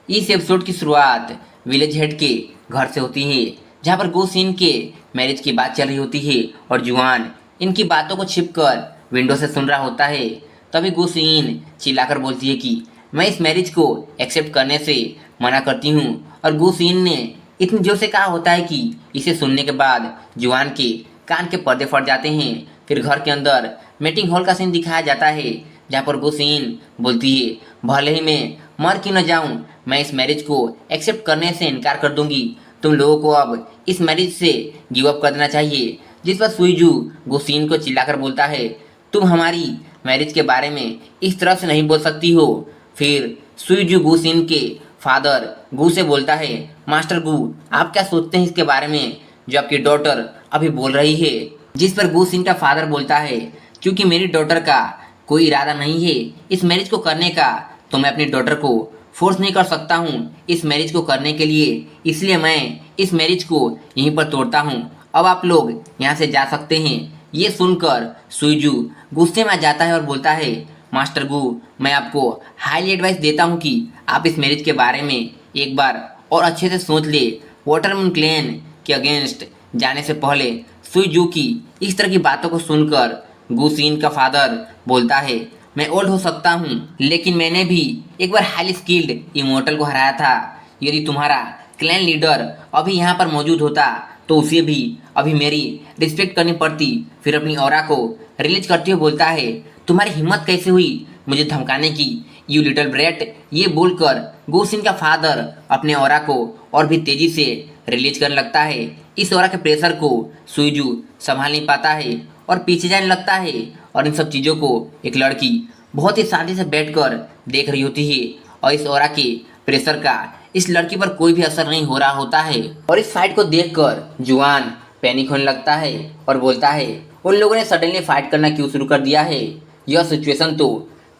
इस एपिसोड की शुरुआत विलेज हेड के घर से होती है, जहाँ पर गो सीन के मैरिज की बात चल रही होती है और जुआन इनकी बातों को छिपकर विंडो से सुन रहा होता है। तभी गो सीन चिल्लाकर बोलती है कि मैं इस मैरिज को एक्सेप्ट करने से मना करती हूँ। और गो सीन ने इतनी जोर से कहा होता है कि इसे सुनने के बाद जुआन के कान के पर्दे फट जाते हैं। फिर घर के अंदर मीटिंग हॉल का सीन दिखाया जाता है, जहाँ पर गो सीन बोलती है, भले ही मैं मर क्यों न जाऊं, मैं इस मैरिज को एक्सेप्ट करने से इनकार कर दूंगी। तुम लोगों को अब इस मैरिज से गिव अप कर देना चाहिए। जिस पर सुईजू गुसीन को चिल्लाकर बोलता है, तुम हमारी मैरिज के बारे में इस तरह से नहीं बोल सकती हो। फिर सुईजू गुसीन के फादर गू से बोलता है, मास्टर गू, आप क्या सोचते हैं इसके बारे में जो आपकी डॉटर अभी बोल रही है? जिस पर गुसीन का फादर बोलता है, क्योंकि मेरी डॉटर का कोई इरादा नहीं है इस मैरिज को करने का, तो मैं अपनी डॉटर को फोर्स नहीं कर सकता हूँ इस मैरिज को करने के लिए, इसलिए मैं इस मैरिज को यहीं पर तोड़ता हूँ। अब आप लोग यहाँ से जा सकते हैं। ये सुनकर सुईजू गुस्से में आ जाता है और बोलता है, मास्टर गू, मैं आपको हाईली एडवाइस देता हूँ कि आप इस मैरिज के बारे में एक बार और अच्छे से सोच ले। वाटरमून क्लैन के अगेंस्ट जाने से पहले सुईजू की इस तरह की बातों को सुनकर गुसीन का फादर बोलता है, मैं ओल्ड हो सकता हूँ, लेकिन मैंने भी एक बार हाईली स्किल्ड इमोर्टल को हराया था। यदि तुम्हारा क्लैन लीडर अभी यहाँ पर मौजूद होता तो उसे भी अभी मेरी रिस्पेक्ट करनी पड़ती। फिर अपनी ऑरा को रिलीज करते हुए बोलता है, तुम्हारी हिम्मत कैसे हुई मुझे धमकाने की, यू लिटिल ब्रेट। ये बोलकर गुसिन का फादर अपने ऑरा को और भी तेजी से रिलीज करने लगता है। इस ऑरा के प्रेशर को सुईजू संभाल नहीं पाता है और पीछे जाने लगता है। और इन सब चीज़ों को एक लड़की बहुत ही शांति से बैठकर देख रही होती है और इस ऑरा के प्रेशर का इस लड़की पर कोई भी असर नहीं हो रहा होता है। और इस फाइट को देखकर जुआन पैनिक होने लगता है और बोलता है, उन लोगों ने सडनली फाइट करना क्यों शुरू कर दिया है? यह सिचुएशन तो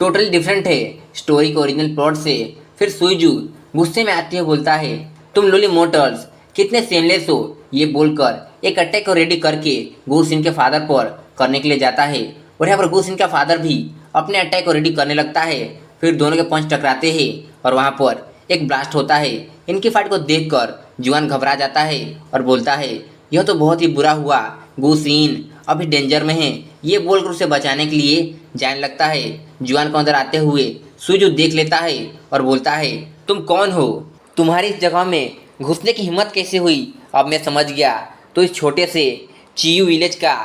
टोटली डिफरेंट है स्टोरी के ओरिजिनल प्लॉट से। फिर सुईजू गुस्से में आते हुए बोलता है, तुम लोली मोटर्स कितने सेमलेस हो। ये बोलकर एक अटैक को रेडी करके गुसिन के फादर पर करने के लिए जाता है और यहाँ पर गुसिन का फादर भी अपने अटैक को रेडी करने लगता है। फिर दोनों के पंच टकराते हैं और वहाँ पर एक ब्लास्ट होता है। इनकी फाइट को देखकर जुआन घबरा जाता है और बोलता है, यह तो बहुत ही बुरा हुआ, गुसीन अभी डेंजर में है। ये बोलकर उसे बचाने के लिए जाने लगता है। जुआन को अंदर आते हुए सुईजू देख लेता है और बोलता है, तुम कौन हो? तुम्हारी इस जगह में घुसने की हिम्मत कैसे हुई? अब मैं समझ गया, तो इस छोटे से चियू विलेज का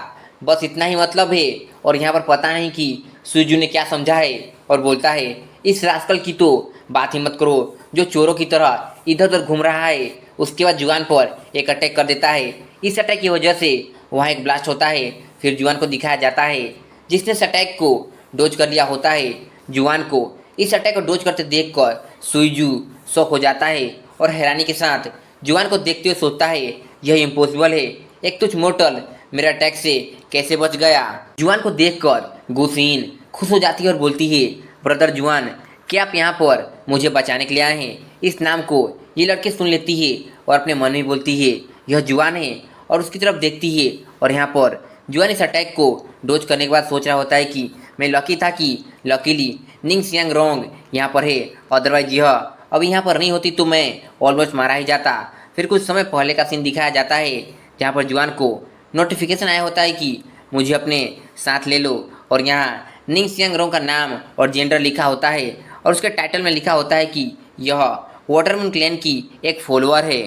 बस इतना ही मतलब है। और यहाँ पर पता नहीं कि सुईजू ने क्या समझा है और बोलता है, इस रास्कल की तो बात ही मत करो जो चोरों की तरह इधर उधर घूम रहा है। उसके बाद जुआन पर एक अटैक कर देता है। इस अटैक की वजह से वहाँ एक ब्लास्ट होता है। फिर जुआन को दिखाया जाता है जिसने इस अटैक को डोज कर लिया होता है। जुआन को इस अटैक को डोज करते देखकर सुईजू शॉक हो जाता है और हैरानी के साथ जुआन को देखते हुए सोचता है, यह इम्पॉसिबल है, एक तुच्छ मोर्टल मेरे अटैक से कैसे बच गया? जुआन को देखकर गुसीन खुश हो जाती है और बोलती है, ब्रदर जुआन, क्या आप यहाँ पर मुझे बचाने के लिए आए हैं? इस नाम को ये लड़की सुन लेती है और अपने मन में बोलती है, यह जुआन है, और उसकी तरफ देखती है। और यहाँ पर जुआन इस अटैक को डोज करने के बाद सोच रहा होता है कि मैं लकी था कि लकीली निंग सियांग रोंग यहाँ पर है, अदरवाइज यह अब यहाँ पर नहीं होती तो मैं ऑलमोस्ट मारा ही जाता। फिर कुछ समय पहले का सीन दिखाया जाता है जहाँ पर जुआन को नोटिफिकेशन आया होता है कि मुझे अपने साथ ले लो, और यहाँ निंग सियांग रोंग का नाम और जेंडर लिखा होता है और उसके टाइटल में लिखा होता है कि यह वाटरमून क्लैन की एक फॉलोअर है।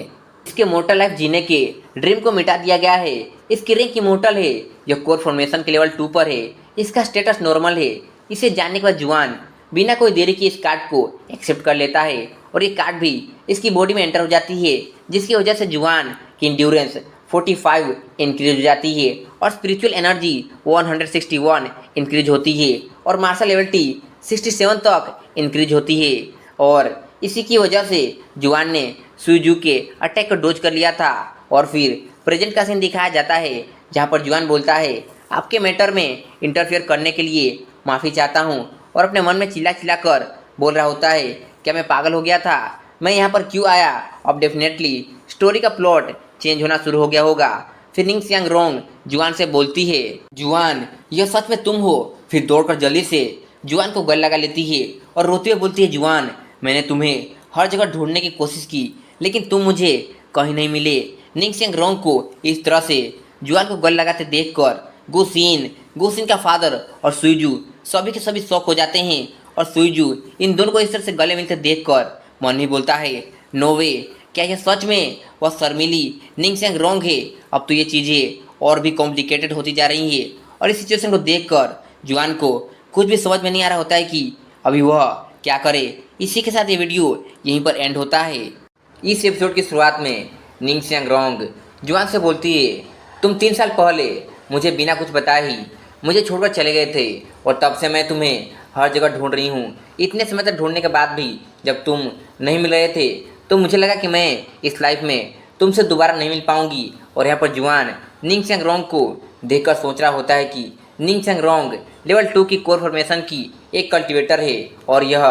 इसके मोर्टल लाइफ जीने के ड्रीम को मिटा दिया गया है। इसकी रैंक इमोर्टल है। यह कोर फॉर्मेशन के लेवल 2 पर है। इसका स्टेटस नॉर्मल है। इसे जानने के बाद जुआन बिना कोई देरी के इस कार्ड को एक्सेप्ट कर लेता है और ये कार्ड भी इसकी बॉडी में एंटर हो जाती है, जिसकी वजह से जुआन की इंड्योरेंस 45 इंक्रीज हो जाती है और स्पिरिचुअल एनर्जी 161 इंक्रीज होती है और मार्शल एबिलिटी 67 तक इंक्रीज होती है। और इसी की वजह से जुआन ने सुईजू के अटैक को डोज कर लिया था। और फिर प्रेजेंट का सीन दिखाया जाता है जहाँ पर जुआन बोलता है, आपके मैटर में इंटरफेयर करने के लिए माफ़ी चाहता हूँ, और अपने मन में चिल्ला चिल्ला कर बोल रहा होता है, क्या मैं पागल हो गया था? मैं यहाँ पर क्यों आया? अब डेफिनेटली स्टोरी का प्लॉट चेंज होना शुरू हो गया होगा। फिर निंग सियांग रोंग जुआन से बोलती है, जुआन यह सच में तुम हो? फिर दौड़कर जल्दी से जुआन को गले लगा लेती है और रोते हुए बोलती है, जुआन मैंने तुम्हें हर जगह ढूंढने की कोशिश की लेकिन तुम मुझे कहीं नहीं मिले। निंग सियांग रोंग को इस तरह से जुआन को गले लगाते देखकर गुसिन का फादर और सुईजू सभी के सभी शौक हो जाते हैं। और सुईजू इन दोनों को इस तरह से गले मिलते देखकर मन में बोलता है, नो वे, क्या यह सच में वह शर्मिली निंग सियांग रोंग है? अब तो ये चीज़ें और भी कॉम्प्लिकेटेड होती जा रही है। और इस सिचुएशन को देखकर जुआन को कुछ भी समझ में नहीं आ रहा होता है कि अभी वह क्या करे। इसी के साथ ये वीडियो यहीं पर एंड होता है। इस एपिसोड की शुरुआत में निंग सियांग रोंग जुआन से बोलती है, तुम 3 साल पहले मुझे बिना कुछ बताए ही मुझे छोड़कर चले गए थे और तब से मैं तुम्हें हर जगह ढूंढ रही हूँ। इतने समय तक ढूंढने के बाद भी जब तुम नहीं मिल रहे थे तो मुझे लगा कि मैं इस लाइफ में तुमसे दोबारा नहीं मिल पाऊंगी। और यहाँ पर जुआन निंग सियांग रोंग को देखकर सोच रहा होता है कि निंग सियांग रोंग लेवल 2 की कोर फॉर्मेशन की एक कल्टिवेटर है और यह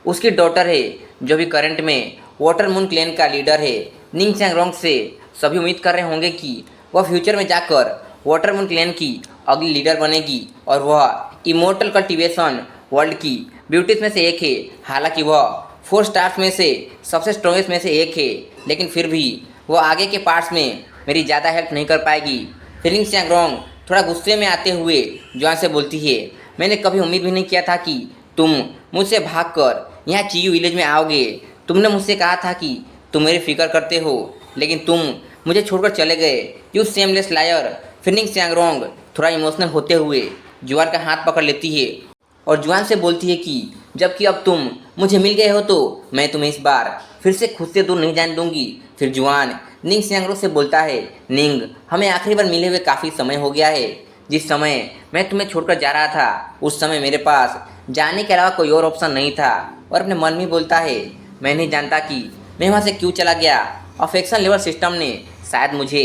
उसकी डॉटर है जो भी करंट में वाटर मून क्लैन का लीडर है। निंग सियांग रोंग से सभी उम्मीद कर रहे होंगे कि वह फ्यूचर में जाकर वाटर मून क्लैन की अगली लीडर बनेगी और वह इमोर्टल कल्टिवेशन वर्ल्ड की ब्यूटीज में से एक है। हालांकि वह 4 स्टार्स में से सबसे स्ट्रॉन्गेस्ट में से एक है, लेकिन फिर भी वह आगे के पार्ट्स में मेरी ज़्यादा हेल्प नहीं कर पाएगी। फिर निंग सियांग रोंग थोड़ा गुस्से में आते हुए जुआन से बोलती है, मैंने कभी उम्मीद भी नहीं किया था कि तुम मुझसे भागकर यहाँ चियू विलेज में आओगे। तुमने मुझसे कहा था कि तुम मेरी फिक्र करते हो, लेकिन तुम मुझे छोड़कर चले गए, यू सेमलेस लायर। फिर निंग सियांग रोंग थोड़ा इमोशनल होते हुए जुआन का हाथ पकड़ लेती है और जुआन से बोलती है कि जबकि अब तुम मुझे मिल गए हो तो मैं तुम्हें इस बार फिर से खुद से दूर नहीं जाने दूंगी। फिर जुआन निंग सियांग रोंग से बोलता है, निंग हमें आखिरी बार मिले हुए काफ़ी समय हो गया है। जिस समय मैं तुम्हें छोड़कर जा रहा था उस समय मेरे पास जाने के अलावा कोई और ऑप्शन नहीं था। और अपने मन में बोलता है, मैं नहीं जानता कि मैं वहाँ से क्यों चला गया। अफेक्शन लेवल सिस्टम ने शायद मुझे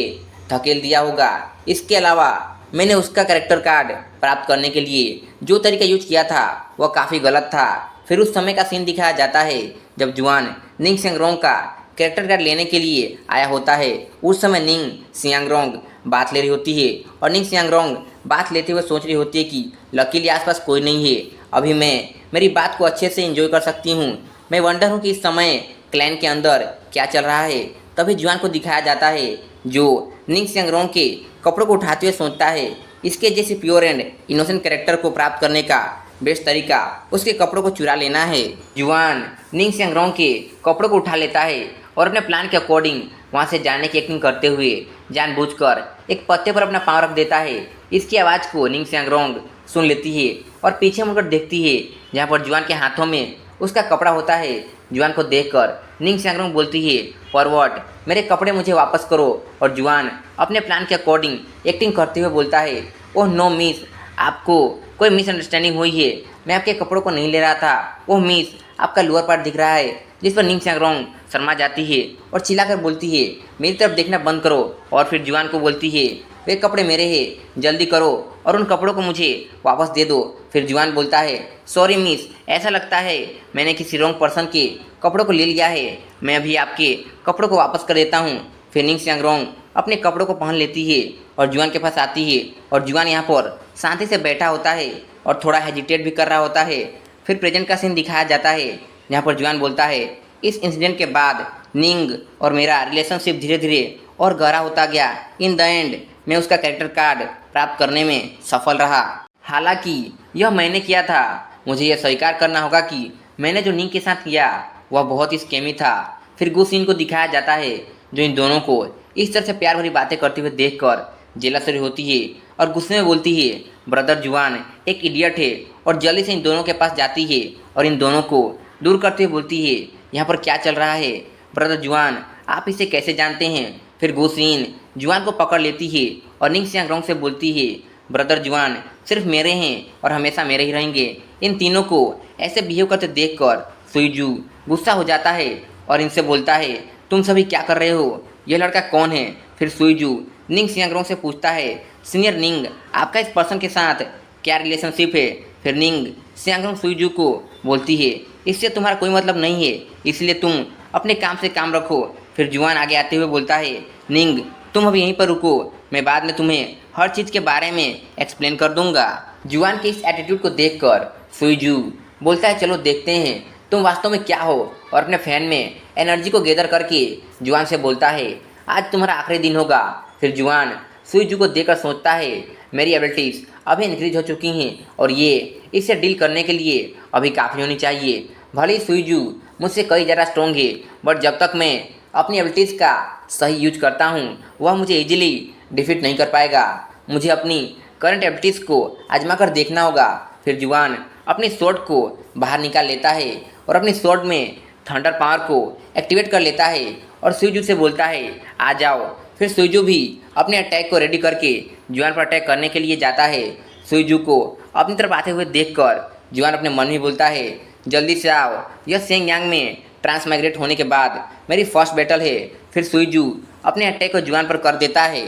धकेल दिया होगा। इसके अलावा मैंने उसका कैरेक्टर कार्ड प्राप्त करने के लिए जो तरीका यूज किया था वह काफ़ी गलत था। फिर उस समय का सीन दिखाया जाता है जब जुआन निंग सियांग रोंग का कैरेक्टर कार्ड लेने के लिए आया होता है। उस समय निंग सियांग रोंग बात ले रही होती है और निंग सियांग रोंग बात लेते हुए सोच रही होती है कि लकीली आसपास कोई नहीं है, अभी मैं मेरी बात को अच्छे से एंजॉय कर सकती हूँ। मैं वंडर हूँ कि इस समय क्लैन के अंदर क्या चल रहा है। तभी जुआन को दिखाया जाता है जो निंग सियांग रोंग के कपड़ों को उठाते हुए सोचता है, इसके जैसे प्योर एंड इनोसेंट कैरेक्टर को प्राप्त करने का बेस्ट तरीका उसके कपड़ों को चुरा लेना है। जुआन निंग सियांग रोंग के कपड़ों को उठा लेता है और अपने प्लान के अकॉर्डिंग वहाँ से जाने की एक्टिंग करते हुए जानबूझकर एक पत्ते पर अपना पाँव रख देता है। इसकी आवाज़ को निंग सियांग रोंग सुन लेती है और पीछे मुड़कर देखती है जहाँ पर जुआन के हाथों में उसका कपड़ा होता है। जुआन को देखकर निंग सियांग रोंग बोलती है, फॉरवर्ड मेरे कपड़े मुझे वापस करो। और जुआन अपने प्लान के अकॉर्डिंग एक्टिंग करते हुए बोलता है, ओह नो मिस, आपको कोई मिसअंडरस्टैंडिंग हुई है, मैं आपके कपड़ों को नहीं ले रहा था। ओह मिस, आपका लोअर पार्ट दिख रहा है। जिस पर निंग सियांग रोंग शर्मा जाती है और चिल्लाकर बोलती है, मेरी तरफ देखना बंद करो। और फिर जुआन को बोलती है, वे कपड़े मेरे हैं, जल्दी करो और उन कपड़ों को मुझे वापस दे दो। फिर जुआन बोलता है, सॉरी मिस, ऐसा लगता है मैंने किसी रॉन्ग पर्सन के कपड़ों को ले लिया है, मैं अभी आपके कपड़ों को वापस कर देता हूँ। फिर निंग सियांग रोंग अपने कपड़ों को पहन लेती है और जुआन के पास आती है और जुआन यहाँ पर शांति से बैठा होता है और थोड़ा हेजिटेट भी कर रहा होता है। फिर प्रेजेंट का सीन दिखाया जाता है जहाँ पर जुआन बोलता है, इस इंसिडेंट के बाद निंग और मेरा रिलेशनशिप धीरे धीरे और गहरा होता गया। इन द एंड मैं उसका कैरेक्टर कार्ड प्राप्त करने में सफल रहा। हालांकि यह मैंने किया था, मुझे यह स्वीकार करना होगा कि मैंने जो निंग के साथ किया वह बहुत ही स्कैमी था। फिर गुसिन को दिखाया जाता है जो इन दोनों को इस तरह से प्यार भरी बातें करते हुए देखकर जेलस होती है और गुस्से में बोलती है, ब्रदर जुआन एक इडियट है और जल्दी से इन दोनों के पास जाती है और इन दोनों को दूर करते हुए बोलती है, यहाँ पर क्या चल रहा है? ब्रदर जुआन, आप इसे कैसे जानते हैं? फिर गुसिन जुआन को पकड़ लेती है और निंग सियांग से बोलती है, ब्रदर जुआन सिर्फ मेरे हैं और हमेशा मेरे ही रहेंगे। इन तीनों को ऐसे बिहेव करते देखकर सुईजू गुस्सा हो जाता है और इनसे बोलता है, तुम सभी क्या कर रहे हो? यह लड़का कौन है? फिर सुईजू निंग सियांग से पूछता है, सीनियर निंग, आपका इस पर्सन के साथ क्या रिलेशनशिप है? फिर निंग सियांग सुईजू को बोलती है, इससे तुम्हारा कोई मतलब नहीं है, इसलिए तुम अपने काम से काम रखो। फिर जुआन आगे आते हुए बोलता है, निंग तुम अभी यहीं पर रुको, मैं बाद में तुम्हें हर चीज़ के बारे में एक्सप्लेन कर दूंगा। जुआन के इस एटीट्यूड को देखकर सुईजू बोलता है, चलो देखते हैं तुम वास्तव में क्या हो, और अपने फैन में एनर्जी को गैदर करके जुआन से बोलता है, आज तुम्हारा आखिरी दिन होगा। फिर जुआन सुईजू को देखकर सोचता है, मेरी एबिलिटीज़ अभी इंक्रीज हो चुकी हैं और ये इससे डील करने के लिए अभी काफ़ी होनी चाहिए। भले ही सुईजू मुझसे कई ज़्यादा स्ट्रॉन्ग है, बट जब तक मैं अपनी एबिलिटीज़ का सही यूज करता हूँ वह मुझे इजीली डिफीट नहीं कर पाएगा। मुझे अपनी करंट एबिलिटीज़ को आजमा कर देखना होगा। फिर जुआन अपनी स्वॉर्ड को बाहर निकाल लेता है और अपनी स्वॉर्ड में थंडर पावर को एक्टिवेट कर लेता है और सुईजू से बोलता है, आ जाओ। फिर सुईजू भी अपने अटैक को रेडी करके जुआन पर अटैक करने के लिए जाता है। सुईजू को अपनी तरफ आते हुए देखकर जुआन अपने मन में बोलता है, जल्दी से आओ, यह सेंग यांग में ट्रांसमाइग्रेट होने के बाद मेरी फर्स्ट बैटल है। फिर सुईजू अपने अटैक को जुआन पर कर देता है।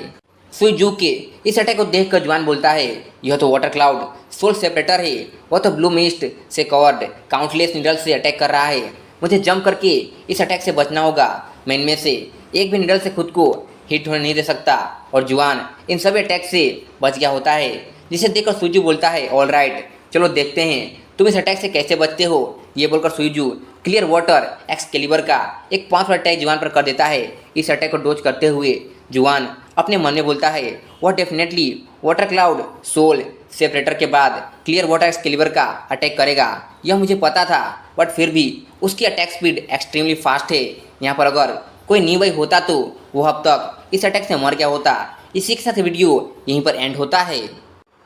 सुईजू के इस अटैक को देखकर जुआन बोलता है, यह तो वाटर क्लाउड सोल सेपरेटर है, वह तो ब्लू मिस्ट से कवर्ड काउंटलेस नीडल से अटैक कर रहा है। मुझे जंप करके इस अटैक से बचना होगा। मैं इनमें से एक भी नीडल से खुद को हिट होने नहीं दे सकता। और जुआन इन सभी अटैक से बच गया होता है, जिसे देखकर सुईजू बोलता है, ऑल राइट, चलो देखते हैं तुम इस अटैक से कैसे बचते हो। ये बोलकर सुईजू क्लियर वाटर एक्सकेलिबर का एक पावरफुल अटैक जुआन पर कर देता है। इस अटैक को डोज करते हुए जुआन अपने मन में बोलता है, वह definitely water cloud soul separator के बाद क्लियर वाटर एक्सकेलिबर का अटैक करेगा। यह मुझे पता था, बट फिर भी उसकी अटैक स्पीड एक्सट्रीमली फास्ट है। यहाँ पर अगर कोई नीवाई होता तो वह अब तक इस अटैक से मर गया होता। इसी के साथ वीडियो यहीं पर एंड होता है।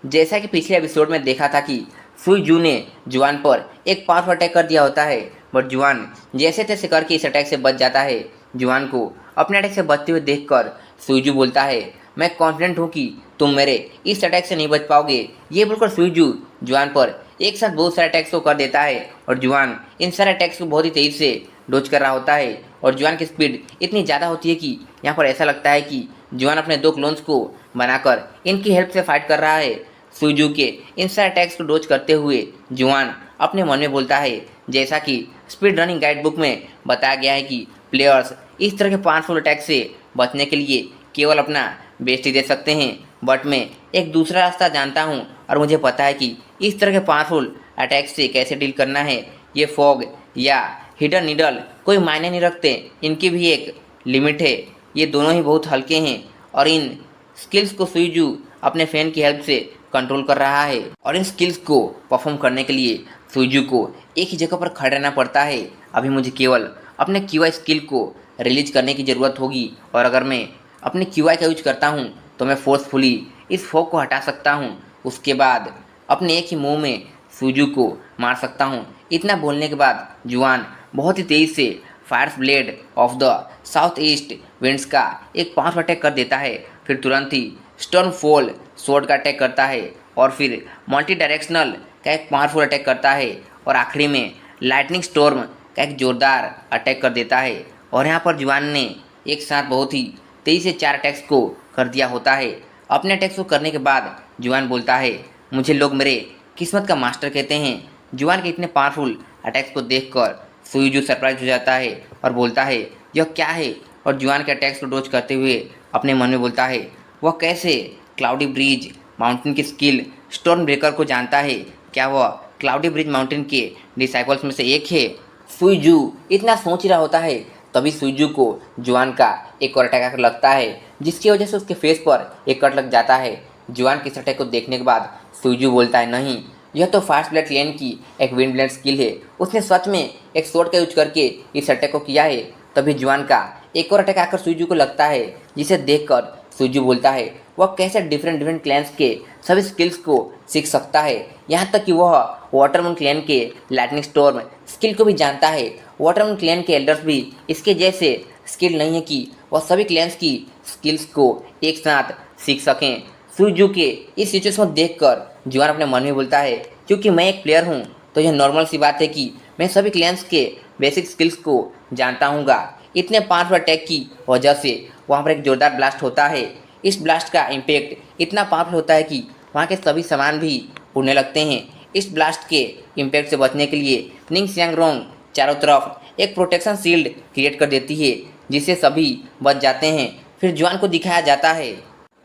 जैसा कि पिछले एपिसोड में देखा था कि सुईजू ने जुआन पर एक पावरफुल अटैक कर दिया होता है, बट जुआन जैसे तैसे करके इस अटैक से बच जाता है। जुआन को अपने अटैक से बचते हुए देखकर सुईजू बोलता है, मैं कॉन्फिडेंट हूँ कि तुम मेरे इस अटैक से नहीं बच पाओगे। ये बोलकर सुईजू जुआन पर एक साथ बहुत सारे अटैक्स को कर देता है और जुआन इन सारे अटैक्स को बहुत ही तेज़ी से डोज कर रहा होता है। और जुआन की स्पीड इतनी ज़्यादा होती है कि यहाँ पर ऐसा लगता है कि जुआन अपने दो क्लोन्स को बनाकर इनकी हेल्प से फाइट कर रहा है। सुईजू के इन सारे अटैक्स को डोज करते हुए जुआन अपने मन में बोलता है, जैसा कि स्पीड रनिंग गाइड बुक में बताया गया है कि प्लेयर्स इस तरह के पावरफुल अटैक से बचने के लिए केवल अपना बेस्ट ही दे सकते हैं, बट मैं एक दूसरा रास्ता जानता हूँ और मुझे पता है कि इस तरह के पावरफुल अटैक से कैसे डील करना है। ये फॉग या हिडन नीडल कोई मायने नहीं रखते, इनकी भी एक लिमिट है। ये दोनों ही बहुत हल्के हैं और इन स्किल्स को सुईजू अपने फैन की हेल्प से कंट्रोल कर रहा है। और इन स्किल्स को परफॉर्म करने के लिए सुईजू को एक ही जगह पर खड़े रहना पड़ता है। अभी मुझे केवल अपने क्यूआई स्किल को रिलीज करने की ज़रूरत होगी, और अगर मैं अपने क्यूआई का यूज करता हूँ तो मैं फोर्सफुली इस फॉग को हटा सकता हूँ। उसके बाद अपने एक ही मूव में सुईजू को मार सकता हूँ। इतना बोलने के बाद जुआन बहुत ही तेज़ी से fires blade of the south east winds का एक पावरफुल अटैक कर देता है। फिर तुरंत ही स्टॉर्म फॉल स्वॉर्ड का अटैक करता है और फिर मल्टी डायरेक्शनल का एक पावरफुल अटैक करता है और आखिरी में लाइटनिंग स्टॉर्म का एक जोरदार अटैक कर देता है। और यहाँ पर जुआन ने एक साथ बहुत ही तेज़ी से 4 अटैक्स को कर दिया होता है। अपने अटैक्स को करने के बाद जुआन बोलता है, मुझे लोग मेरे किस्मत का मास्टर कहते हैं। जुआन के इतने पावरफुल अटैक्स को देखकर सुईजू सरप्राइज हो जाता है और बोलता है, यह क्या है? और जुआन के अटैक्स को डोज करते हुए अपने मन में बोलता है, वह कैसे क्लाउडी ब्रिज माउंटेन की स्किल स्टॉर्म ब्रेकर को जानता है? क्या वह क्लाउडी ब्रिज माउंटेन के डिसाइपल्स में से एक है? सुईजू इतना सोच रहा होता है, तभी सुईजू को जुआन का एक और अटैक लगता है, जिसकी वजह से उसके फेस पर एक कट लग जाता है। जुआन के इस अटैक को देखने के बाद सुईजू बोलता है, नहीं, यह तो फास्ट ब्लेड क्लेन की एक विंड ब्लेड स्किल है। उसने सच में एक स्वॉर्ड का यूज करके इस अटैक को किया है। तभी जुआन का एक और अटैक आकर सुईजू को लगता है, जिसे देखकर सुजू बोलता है वह कैसे डिफरेंट डिफरेंट क्लैंस के सभी स्किल्स को सीख सकता है, यहाँ तक कि वह वाटरमून क्लैन के लाइटनिंग स्टॉर्म स्किल को भी जानता है। वाटरमून क्लैन के एल्डर्स भी इसके जैसे स्किल नहीं है कि वह सभी क्लैंस की स्किल्स को एक साथ सीख सकें। सुजू के इस सिचुएशन को देखकर जुआन अपने मन में बोलता है क्योंकि मैं एक प्लेयर हूँ तो यह नॉर्मल सी बात है कि मैं सभी क्लैंस के बेसिक स्किल्स को जानता हूँगा। इतने पावरफुल अटैक की वजह से वहाँ पर एक जोरदार ब्लास्ट होता है। इस ब्लास्ट का इम्पैक्ट इतना पावरफुल होता है कि वहाँ के सभी सामान भी उड़ने लगते हैं। इस ब्लास्ट के इम्पैक्ट से बचने के लिए निंग सियांगरोंग चारों तरफ एक प्रोटेक्शन शील्ड क्रिएट कर देती है जिससे सभी बच जाते हैं। फिर जुआन को दिखाया जाता है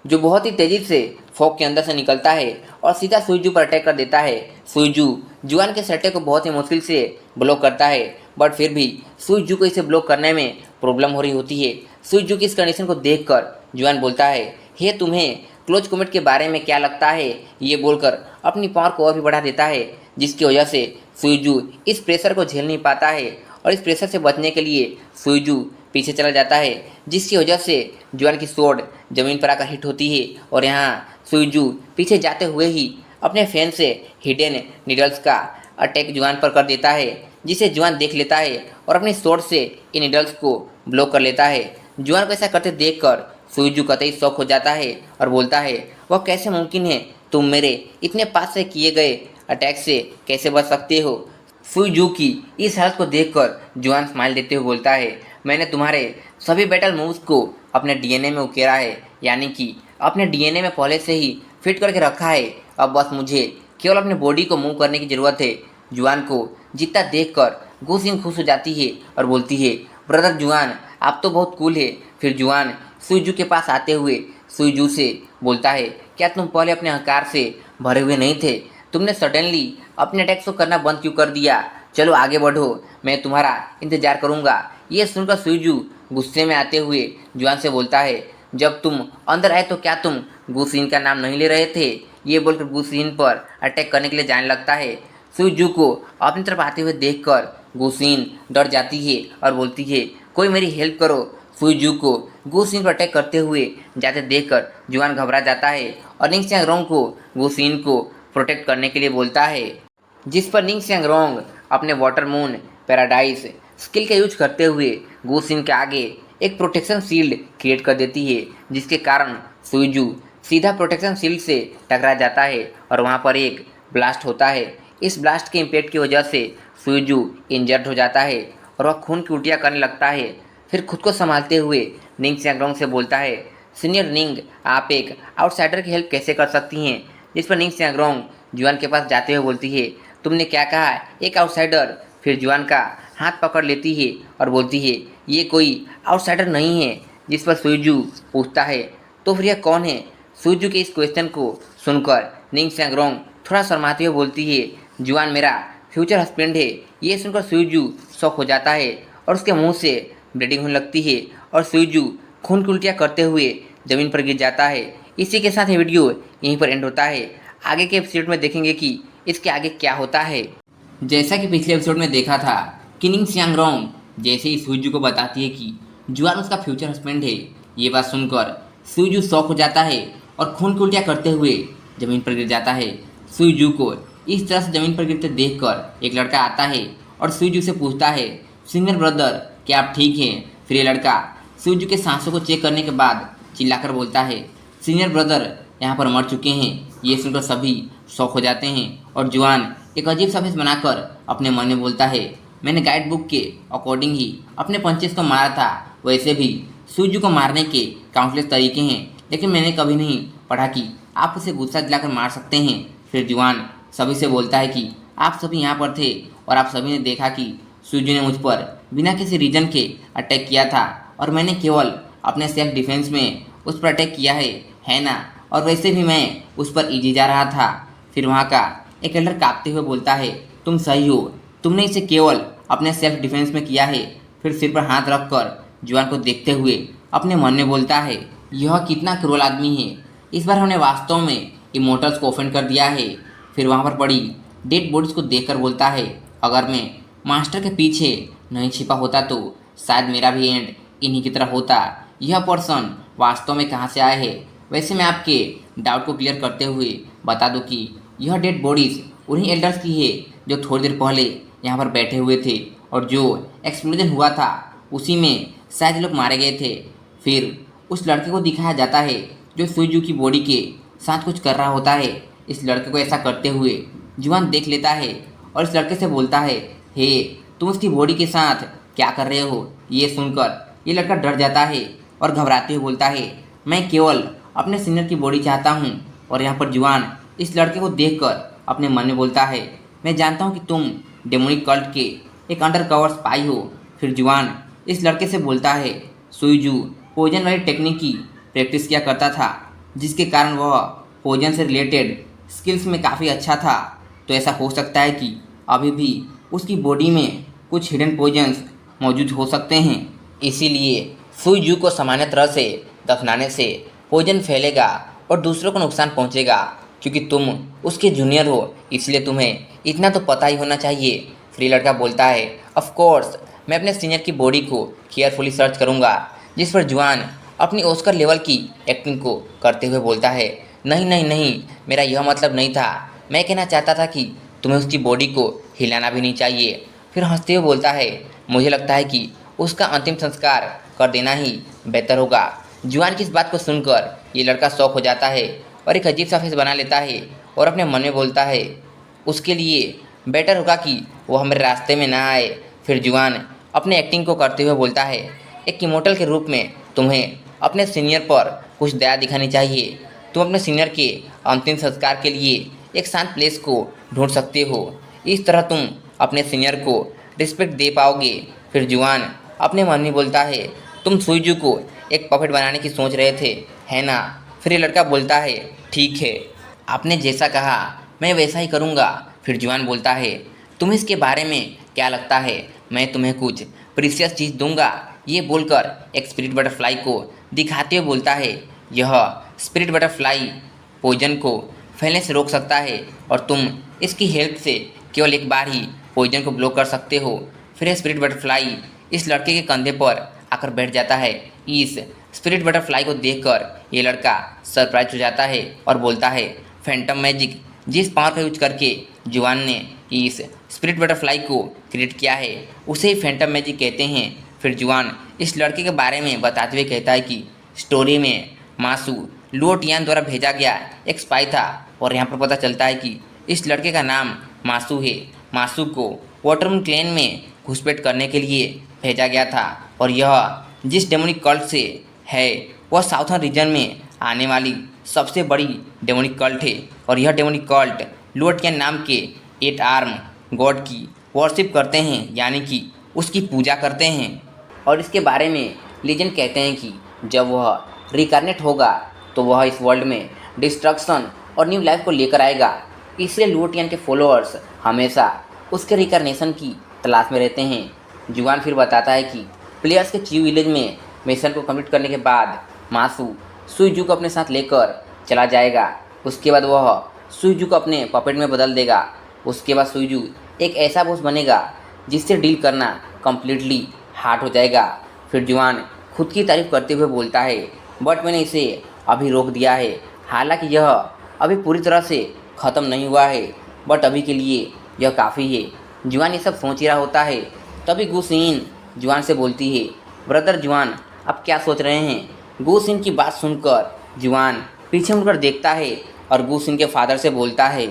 जो बहुत ही तेज़ी से फॉग के अंदर से निकलता है और सीधा सुइजू पर अटैक कर देता है। सुइजू जुआन के सट्टे को बहुत ही मुश्किल से ब्लॉक करता है, बट फिर भी सुइजू को इसे ब्लॉक करने में प्रॉब्लम हो रही होती है। सुइजू की इस कंडीशन को देखकर जुआन बोलता है हे तुम्हें क्लोज कॉमेट के बारे में क्या लगता है, ये बोलकर अपनी पावर को और भी बढ़ा देता है, जिसकी वजह से सुइजू इस प्रेशर को झेल नहीं पाता है और इस प्रेशर से बचने के लिए सुइजू पीछे चला जाता है, जिसकी वजह से जुआन की स्वॉर्ड जमीन पर आकर हिट होती है और यहाँ सुइजू पीछे जाते हुए ही अपने फैन से हिडन नीडल्स का अटैक जुआन पर कर देता है, जिसे जुआन देख लेता है और अपनी स्वॉर्ड से इन नीडल्स को ब्लॉक कर लेता है। जुआन को ऐसा करते देखकर सुइजू कतई शॉक हो जाता है और बोलता है वह कैसे मुमकिन है, तुम मेरे इतने पास से किए गए अटैक से कैसे बच सकते हो। सुइजू की इस हालत को देखकर जुआन स्माइल देते हुए बोलता है मैंने तुम्हारे सभी बैटल मूव्स को अपने डीएनए में उकेरा है, यानी कि अपने डीएनए में पहले से ही फिट करके रखा है, अब बस मुझे केवल अपने बॉडी को मूव करने की ज़रूरत है। जुआन को जीतता देखकर गुसिन खुश हो जाती है और बोलती है ब्रदर जुआन आप तो बहुत कूल है। फिर जुआन सुइजू के पास आते हुए सुइजू से बोलता है क्या तुम पहले अपने अहंकार से भरे हुए नहीं थे, तुमने सडनली अपने अटैक्स को करना बंद क्यों कर दिया, चलो आगे बढ़ो, मैं तुम्हारा इंतजार करूंगा। ये सुनकर सुइजू गुस्से में आते हुए जुआन से बोलता है जब तुम अंदर आए तो क्या तुम गुसिन का नाम नहीं ले रहे थे, ये बोलकर गुसिन पर अटैक करने के लिए जाने लगता है। सुइजू को अपनी तरफ आते हुए देखकर गुसिन डर जाती है और बोलती है कोई मेरी हेल्प करो। सुइजू को गुसिन पर अटैक करते हुए जाते देखकर जुआन घबरा जाता है और निंग सियांगरोंग को गुसिन को प्रोटेक्ट करने के लिए बोलता है, जिस पर निंग सियांगरोंग अपने वाटरमून पैराडाइज स्किल का यूज करते हुए गुसिन के आगे एक प्रोटेक्शन शील्ड क्रिएट कर देती है, जिसके कारण सुइजू सीधा प्रोटेक्शन शील्ड से टकरा जाता है और वहाँ पर एक ब्लास्ट होता है। इस ब्लास्ट के इम्पैक्ट की वजह से सुइजू इंजर्ड हो जाता है और वह खून की उल्टियाँ करने लगता है। फिर खुद को संभालते हुए निंग सियांगरोंग से बोलता है सीनियर निंग आप एक आउटसाइडर की हेल्प कैसे कर सकती हैं, जिस पर निंग सियांगरोंग जुआन के पास जाते हुए बोलती है तुमने क्या कहा एक आउटसाइडर। फिर जुआन का हाथ पकड़ लेती है और बोलती है ये कोई आउटसाइडर नहीं है, जिस पर सुइजू पूछता है तो फिर यह कौन है। सुइजू के इस क्वेश्चन को सुनकर निंग सियांगरोंग थोड़ा शर्माते हुए बोलती है जुआन मेरा फ्यूचर हस्बैंड है। ये सुनकर सुइजू शॉक हो जाता है और उसके मुंह से ब्लीडिंग होने लगती है और सुइजू खून की उल्टियाँ करते हुए ज़मीन पर गिर जाता है। इसी के साथ ये वीडियो यहीं पर एंड होता है। आगे के एपिसोड में देखेंगे कि इसके आगे क्या होता है। जैसा कि पिछले एपिसोड में देखा था कि निंग सियांगरोंग जैसे ही सुइजू को बताती है कि जुआन उसका फ्यूचर हस्बैंड है, ये बात सुनकर सुइजू शॉक हो जाता है और खून की उल्टियाँ करते हुए ज़मीन पर गिर जाता है। सुइजू को इस तरह से ज़मीन पर गिरते देखकर एक लड़का आता है और सुइजू से पूछता है सीनियर ब्रदर क्या आप ठीक हैं। फिर ये लड़का सुइजू के सांसों को चेक करने के बाद चिल्लाकर बोलता है सीनियर ब्रदर यहाँ पर मर चुके हैं। ये सुनकर सभी शॉक हो जाते हैं और जुआन एक अजीब सा फेस बनाकर अपने मन में बोलता है मैंने गाइड बुक के अकॉर्डिंग ही अपने पंचेस को मारा था, वैसे भी सुइजू को मारने के काउंटलेस तरीके हैं, लेकिन मैंने कभी नहीं पढ़ा कि आप उसे गुस्सा दिलाकर मार सकते हैं। फिर जुआन सभी से बोलता है कि आप सभी यहाँ पर थे और आप सभी ने देखा कि सुइजू ने मुझ पर बिना किसी रीजन के अटैक किया था और मैंने केवल अपने सेल्फ डिफेंस में उस पर अटैक किया है ना, और वैसे भी मैं उस पर इजी जा रहा था। फिर वहाँ का एक एल्डर कांपते हुए बोलता है तुम सही हो, तुमने इसे केवल अपने सेल्फ डिफेंस में किया है। फिर सिर पर हाथ रखकर जुआन को देखते हुए अपने मन में बोलता है यह कितना क्रूर आदमी है, इस बार हमने वास्तव में इमोर्टल्स को ऑफेंड कर दिया है। फिर वहाँ पर पड़ी डेड बॉडीज को देखकर बोलता है अगर मैं मास्टर के पीछे नहीं छिपा होता तो शायद मेरा भी एंड इन्हीं की तरह होता। यह पर्सन वास्तव में कहाँ से आए हैं। वैसे मैं आपके डाउट को क्लियर करते हुए बता दूं कि यह डेड बॉडीज उन्हीं एल्डर्स की है जो थोड़ी देर पहले यहाँ पर बैठे हुए थे और जो एक्सप्लोजन हुआ था उसी में शायद लोग मारे गए थे। फिर उस लड़के को दिखाया जाता है जो सुईजू की बॉडी के साथ कुछ कर रहा होता है। इस लड़के को ऐसा करते हुए जुआन देख लेता है और इस लड़के से बोलता है, हे तुम उसकी बॉडी के साथ क्या कर रहे हो। ये सुनकर ये लड़का डर जाता है और घबराते हुए बोलता है, मैं केवल अपने सीनियर की बॉडी चाहता हूँ। और यहाँ पर जुआन इस लड़के को देखकर अपने मन में बोलता है, मैं जानता हूँ कि तुम डेमोनिक कल्ट के एक अंडरकवर स्पाई हो। फिर जुआन इस लड़के से बोलता है, सुईजू पोजन वाली टेक्निक की प्रैक्टिस किया करता था जिसके कारण वह पोजन से रिलेटेड स्किल्स में काफ़ी अच्छा था। तो ऐसा हो सकता है कि अभी भी उसकी बॉडी में कुछ हिडन पोजन्स मौजूद हो सकते हैं। इसीलिए सुईजू को सामान्य तरह से दफनाने से पोजन फैलेगा और दूसरों को नुकसान पहुंचेगा। क्योंकि तुम उसके जूनियर हो इसलिए तुम्हें इतना तो पता ही होना चाहिए। फिर लड़का बोलता है, ऑफ कोर्स मैं अपने सीनियर की बॉडी को केयरफुली सर्च करूंगा। जिस पर जुआन अपनी ऑस्कर लेवल की एक्टिंग को करते हुए बोलता है, नहीं नहीं नहीं, मेरा यह मतलब नहीं था। मैं कहना चाहता था कि तुम्हें उसकी बॉडी को हिलाना भी नहीं चाहिए। फिर हंसते हुए बोलता है, मुझे लगता है कि उसका अंतिम संस्कार कर देना ही बेहतर होगा। जुआन की इस बात को सुनकर ये लड़का शौक हो जाता है और एक अजीब सा फेस बना लेता है और अपने मन में बोलता है, उसके लिए बेटर होगा कि वो हमारे रास्ते में ना आए। फिर जुआन अपने एक्टिंग को करते हुए बोलता है, एक इमोर्टल के रूप में तुम्हें अपने सीनियर पर कुछ दया दिखानी चाहिए। तुम अपने सीनियर के अंतिम संस्कार के लिए एक शांत प्लेस को ढूंढ सकते हो। इस तरह तुम अपने सीनियर को रिस्पेक्ट दे पाओगे। फिर जुआन अपने मन में बोलता है, तुम सुईजू को एक पपेट बनाने की सोच रहे थे, है ना। फिर ये लड़का बोलता है, ठीक है, आपने जैसा कहा मैं वैसा ही करूँगा। फिर जुआन बोलता है, तुम्हें इसके बारे में क्या लगता है, मैं तुम्हें कुछ प्रीशियस चीज़ दूंगा। ये बोलकर एक स्पिरिट बटरफ्लाई को दिखाते हुए बोलता है, यह स्पिरिट बटरफ्लाई पॉइजन को फैलने से रोक सकता है और तुम इसकी हेल्प से केवल एक बार ही पॉइजन को ब्लॉक कर सकते हो। फिर स्पिरिट बटरफ्लाई इस लड़के के कंधे पर आकर बैठ जाता है। इस स्पिरिट बटरफ्लाई को देखकर ये लड़का सरप्राइज हो जाता है और बोलता है, फैंटम मैजिक, जिस पावर का यूज करके जुआन ने इस स्पिरिट बटरफ्लाई को क्रिएट किया है उसे ही फैंटम मैजिक कहते हैं। फिर जुआन इस लड़के के बारे में बताते हुए कहता है कि स्टोरी में मासू लुओटियान द्वारा भेजा गया एक स्पाई था और यहाँ पर पता चलता है कि इस लड़के का नाम मासू है। मासू को वाटरमून क्लैन में घुसपैठ करने के लिए भेजा गया था और यह जिस डेमोनिक कल्ट से है वह साउथर्न रीजन में आने वाली सबसे बड़ी डेमोनिक कल्ट है और यह डेमोनिक कल्ट लुओटियान नाम के 8 आर्म गॉड की वर्शिप करते हैं, यानी कि उसकी पूजा करते हैं। और इसके बारे में लीजेंड कहते हैं कि जब वह रिकारनेट होगा तो वह इस वर्ल्ड में डिस्ट्रक्शन और न्यू लाइफ को लेकर आएगा। इसलिए लुओटियन के फॉलोअर्स हमेशा उसके रिकारनेशन की तलाश में रहते हैं। जुआन फिर बताता है कि प्लेयर्स के ची विलेज में मिशन को कंप्लीट करने के बाद मासू सुईजू को अपने साथ लेकर चला जाएगा। उसके बाद वह सुईजू को अपने पपेट में बदल देगा। उसके बाद सुईजू एक ऐसा बॉस बनेगा जिससे डील करना कम्प्लीटली हार्ड हो जाएगा। फिर जुआन खुद की तारीफ करते हुए बोलता है, बट मैंने इसे अभी रोक दिया है। हालांकि यह अभी पूरी तरह से ख़त्म नहीं हुआ है, बट अभी के लिए यह काफ़ी है। जुआन ये सब सोच ही रहा होता है तभी गुसिन जुआन से बोलती है, ब्रदर जुआन आप क्या सोच रहे हैं। गुसिन की बात सुनकर जुआन पीछे मुड़कर देखता है और गुसिन के फादर से बोलता है,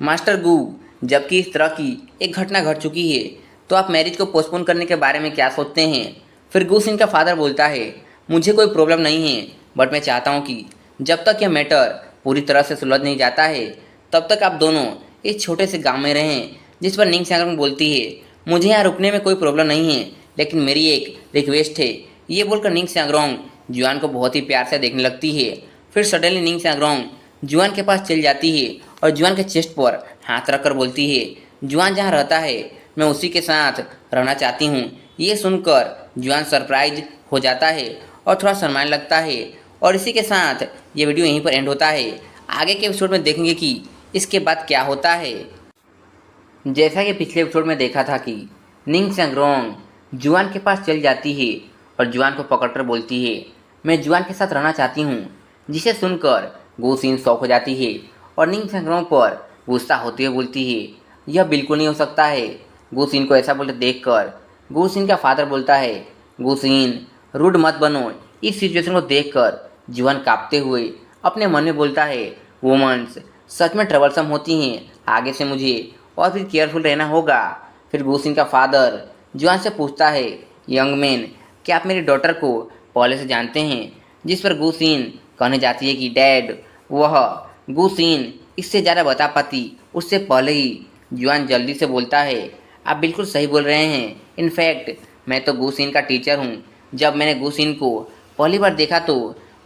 मास्टर गु, जबकि इस तरह की एक घटना घट चुकी है तो आप मैरिज को पोस्टपोन करने के बारे में क्या सोचते हैं। फिर गुसिन का फादर बोलता है, मुझे कोई प्रॉब्लम नहीं है, बट मैं चाहता हूँ कि जब तक यह मैटर पूरी तरह से सुलझ नहीं जाता है तब तक आप दोनों इस छोटे से गांव में रहें। जिस पर निंग सैंगरोंग बोलती है, मुझे यहाँ रुकने में कोई प्रॉब्लम नहीं है, लेकिन मेरी एक रिक्वेस्ट है। ये बोलकर निंग सैंगरोंग जुआन को बहुत ही प्यार से देखने लगती है। फिर सडनली निंग सैंगरोंग जुआन के पास चल जाती है और जुआन के चेस्ट पर हाथ रखकर बोलती है, जुआन जहाँ रहता है मैं उसी के साथ रहना चाहती हूँ। ये सुनकर जुआन सरप्राइज हो जाता है और थोड़ा शर्माने लगता है। और इसी के साथ ये वीडियो यहीं पर एंड होता है। आगे के एपिसोड में देखेंगे कि इसके बाद क्या होता है। जैसा कि पिछले एपिसोड में देखा था कि निंग सैंगरोंग जुआन के पास चल जाती है और जुआन को पकड़कर बोलती है, मैं जुआन के साथ रहना चाहती हूँ। जिसे सुनकर गुसिन शौक हो जाती है और निंग संग्राम पर गुस्सा होते हुए बोलती है, यह बिल्कुल नहीं हो सकता है। गुसिन को ऐसा बोलते देखकर गुसिन का फादर बोलता है, गुसिन रूड मत बनो। इस सिचुएशन को देखकर जुआन कांपते हुए अपने मन में बोलता है, वुमेन्स सच में ट्रबलसम होती हैं, आगे से मुझे और भी केयरफुल रहना होगा। फिर गुसिन का फादर जुआन से पूछता है, यंग मैन क्या आप मेरी डॉटर को पहले से जानते हैं? जिस पर गुसिन कहने जाती है कि डैड वह गुसिन इससे ज़्यादा बता पाती उससे पहले ही जुआन जल्दी से बोलता है, आप बिल्कुल सही बोल रहे हैं। इनफैक्ट मैं तो गुसिन का टीचर हूँ। जब मैंने गुसिन को पहली बार देखा तो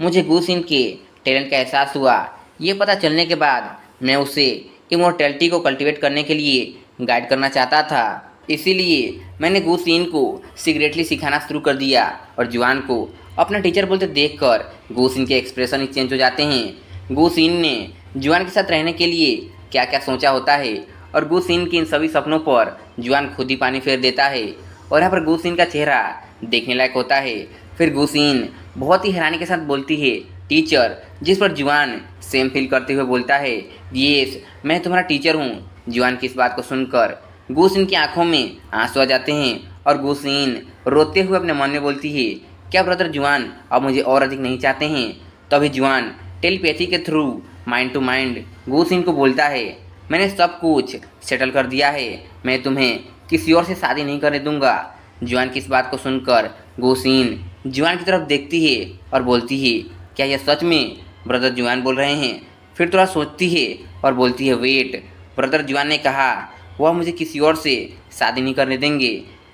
मुझे गुसिन के टैलेंट का एहसास हुआ। ये पता चलने के बाद मैं उसे इमोर्टैलिटी को कल्टीवेट करने के लिए गाइड करना चाहता था। इसीलिए मैंने गुसिन को सीक्रेटली सिखाना शुरू कर दिया। और जुआन को अपना टीचर बोलते देखकर गुसिन के एक्सप्रेशन ही चेंज हो जाते हैं। गुसिन ने जुआन के साथ रहने के लिए क्या क्या सोचा होता है और गुसिन के इन सभी सपनों पर जुआन खुद ही पानी फेर देता है। और यहाँ पर गुसिन का चेहरा देखने लायक होता है। फिर गुसिन बहुत ही हैरानी के साथ बोलती है, टीचर। जिस पर जुआन सेम फील करते हुए बोलता है, यस मैं तुम्हारा टीचर हूँ। जुआन की इस बात को सुनकर गुसिन की आंखों में आंसू आ जाते हैं और गुसिन रोते हुए अपने मन में बोलती है, क्या ब्रदर जुआन अब मुझे और अधिक नहीं चाहते हैं? तभी जुआन टेलीपैथी के थ्रू माइंड टू माइंड गुसिन को बोलता है, मैंने सब कुछ सेटल कर दिया है, मैं तुम्हें किसी और से शादी नहीं करने दूंगा। जुआन की इस बात को सुनकर गुसिन जुआन की तरफ देखती है और बोलती है, क्या यह सच में ब्रदर जुआन बोल रहे हैं? फिर थोड़ा सोचती है और बोलती है, वेट, ब्रदर जुआन ने कहा वह मुझे किसी और से शादी नहीं करने देंगे।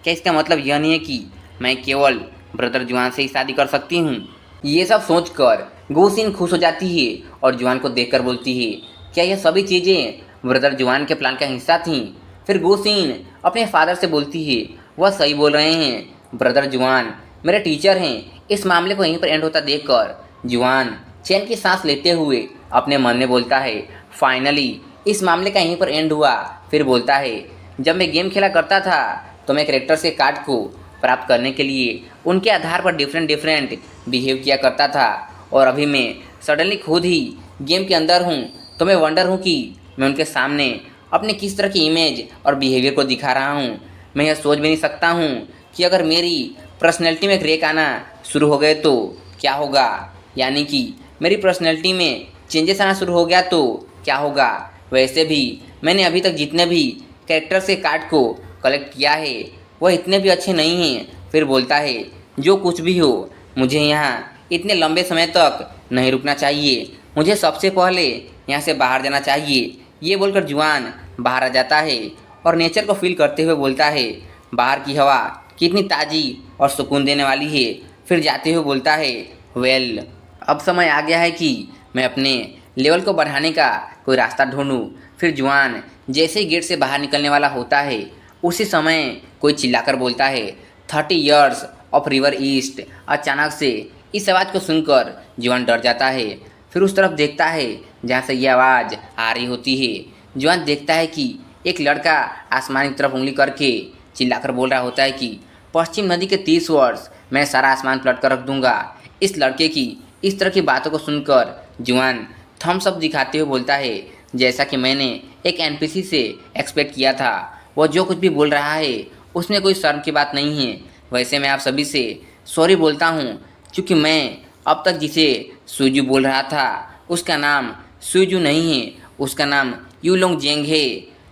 क्या इसका मतलब यह नहीं है कि मैं केवल ब्रदर जुआन से ही शादी कर सकती हूँ? ये सब सोचकर गुसिन खुश हो जाती है और जुआन को देखकर बोलती है, क्या यह सभी चीज़ें ब्रदर जुआन के प्लान का हिस्सा थीं? फिर गुसिन अपने फादर से बोलती है, वह सही बोल रहे हैं, ब्रदर जुआन मेरे टीचर हैं। इस मामले को यहीं पर एंड होता देखकर जुआन चैन की सांस लेते हुए अपने मन में बोलता है, फाइनली इस मामले का यहीं पर एंड हुआ। फिर बोलता है, जब मैं गेम खेला करता था तो मैं कैरेक्टर्स के कार्ड को प्राप्त करने के लिए उनके आधार पर डिफरेंट बिहेव किया करता था और अभी मैं सडनली खुद ही गेम के अंदर हूँ तो मैं वंडर हूँ कि मैं उनके सामने अपने किस तरह की इमेज और बिहेवियर को दिखा रहा हूँ। मैं यह सोच भी नहीं सकता हूँ कि अगर मेरी पर्सनैलिटी में क्रैक आना शुरू हो गए तो क्या होगा, यानी कि मेरी पर्सनैलिटी में चेंजेस आना शुरू हो गया तो क्या होगा। वैसे भी मैंने अभी तक जितने भी कैरेक्टर्स के कार्ड को कलेक्ट किया है वह इतने भी अच्छे नहीं हैं। फिर बोलता है, जो कुछ भी हो मुझे यहाँ इतने लंबे समय तक नहीं रुकना चाहिए, मुझे सबसे पहले यहाँ से बाहर जाना चाहिए। ये बोलकर जुआन बाहर आ जाता है और नेचर को फील करते हुए बोलता है, बाहर की हवा कितनी ताज़ी और सुकून देने वाली है। फिर जाते हुए बोलता है, वेल अब समय आ गया है कि मैं अपने लेवल को बढ़ाने का कोई रास्ता ढूंढूं। फिर जुआन जैसे ही गेट से बाहर निकलने वाला होता है उसी समय कोई चिल्लाकर बोलता है, 30 ईयर्स ऑफ रिवर ईस्ट। अचानक से इस आवाज़ को सुनकर जुआन डर जाता है। फिर उस तरफ देखता है जहाँ से यह आवाज़ आ रही होती है। जुआन देखता है कि एक लड़का आसमान की तरफ उंगली करके चिल्लाकर बोल रहा होता है कि पश्चिम नदी के 30 वर्ष मैं सारा आसमान पलट कर रख दूंगा। इस लड़के की इस तरह की बातों को सुनकर जुआन थम्स अप दिखाते हुए बोलता है, जैसा कि मैंने एक एनपीसी से एक्सपेक्ट किया था, वह जो कुछ भी बोल रहा है उसमें कोई शर्म की बात नहीं है। वैसे मैं आप सभी से सॉरी बोलता हूँ क्योंकि मैं अब तक जिसे सुजू बोल रहा था उसका नाम सुजू नहीं है, उसका नाम यूलोंग जेंग है।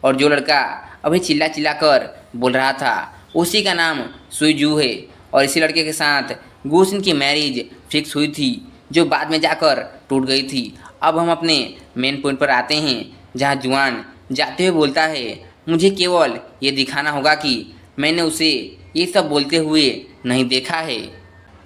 और जो लड़का अभी चिल्ला चिल्ला कर बोल रहा था उसी का नाम सुजू है। और इसी लड़के के साथ गुसिन की मैरिज फिक्स हुई थी जो बाद में जाकर टूट गई थी। अब हम अपने मेन पॉइंट पर आते हैं जहाँ जुआन जाते हुए बोलता है, मुझे केवल ये दिखाना होगा कि मैंने उसे ये सब बोलते हुए नहीं देखा है।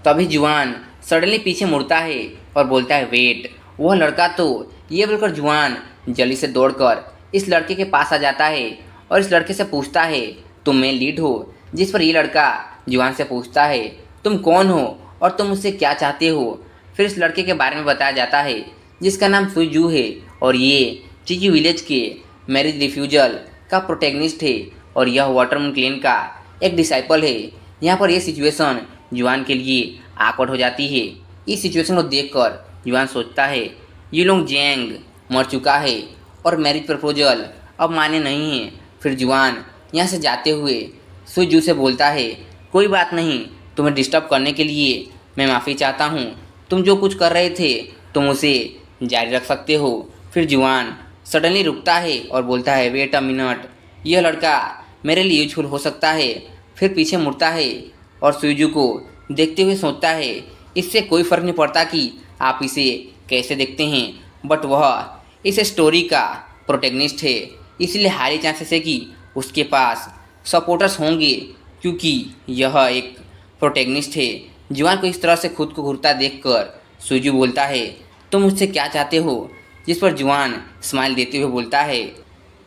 तभी जुआन सडनली पीछे मुड़ता है और बोलता है, वेट। वह लड़का तो ये बोलकर जुआन जल्दी से दौड़कर इस लड़के के पास आ जाता है और इस लड़के से पूछता है, तुम मेन लीड हो? जिस पर ये लड़का जुआन से पूछता है, तुम कौन हो और तुम मुझसे क्या चाहते हो? फिर इस लड़के के बारे में बताया जाता है जिसका नाम सुजू है और ये चिजू विलेज के मैरिज रिफ्यूजल का प्रोटेगनिस्ट है और यह वाटरमून क्लेन का एक डिसाइपल है। यहाँ पर यह सिचुएशन जुआन के लिए awkward हो जाती है। इस सिचुएशन को देखकर युआन सोचता है यू लोंग जैंग मर चुका है और मैरिज प्रपोजल अब मान्य नहीं है। फिर जुआन यहाँ से जाते हुए सुजू से बोलता है कोई बात नहीं, तुम्हें डिस्टर्ब करने के लिए मैं माफ़ी चाहता हूँ। तुम जो कुछ कर रहे थे तुम उसे जारी रख सकते हो। फिर जुआन सडनली रुकता है और बोलता है वेट अ मिनट, यह लड़का मेरे लिए यूजफुल हो सकता है। फिर पीछे मुड़ता है और सुजू को देखते हुए सोचता है इससे कोई फ़र्क नहीं पड़ता कि आप इसे कैसे देखते हैं, बट वह इस स्टोरी का प्रोटेगनिस्ट है, इसलिए हाई चांसेस है कि उसके पास सपोर्टर्स होंगे क्योंकि यह एक प्रोटेगनिस्ट है। जुआन को इस तरह से खुद को घूरता देखकर सुजू बोलता है तुम मुझसे क्या चाहते हो, जिस पर जुआन स्माइल देते हुए बोलता है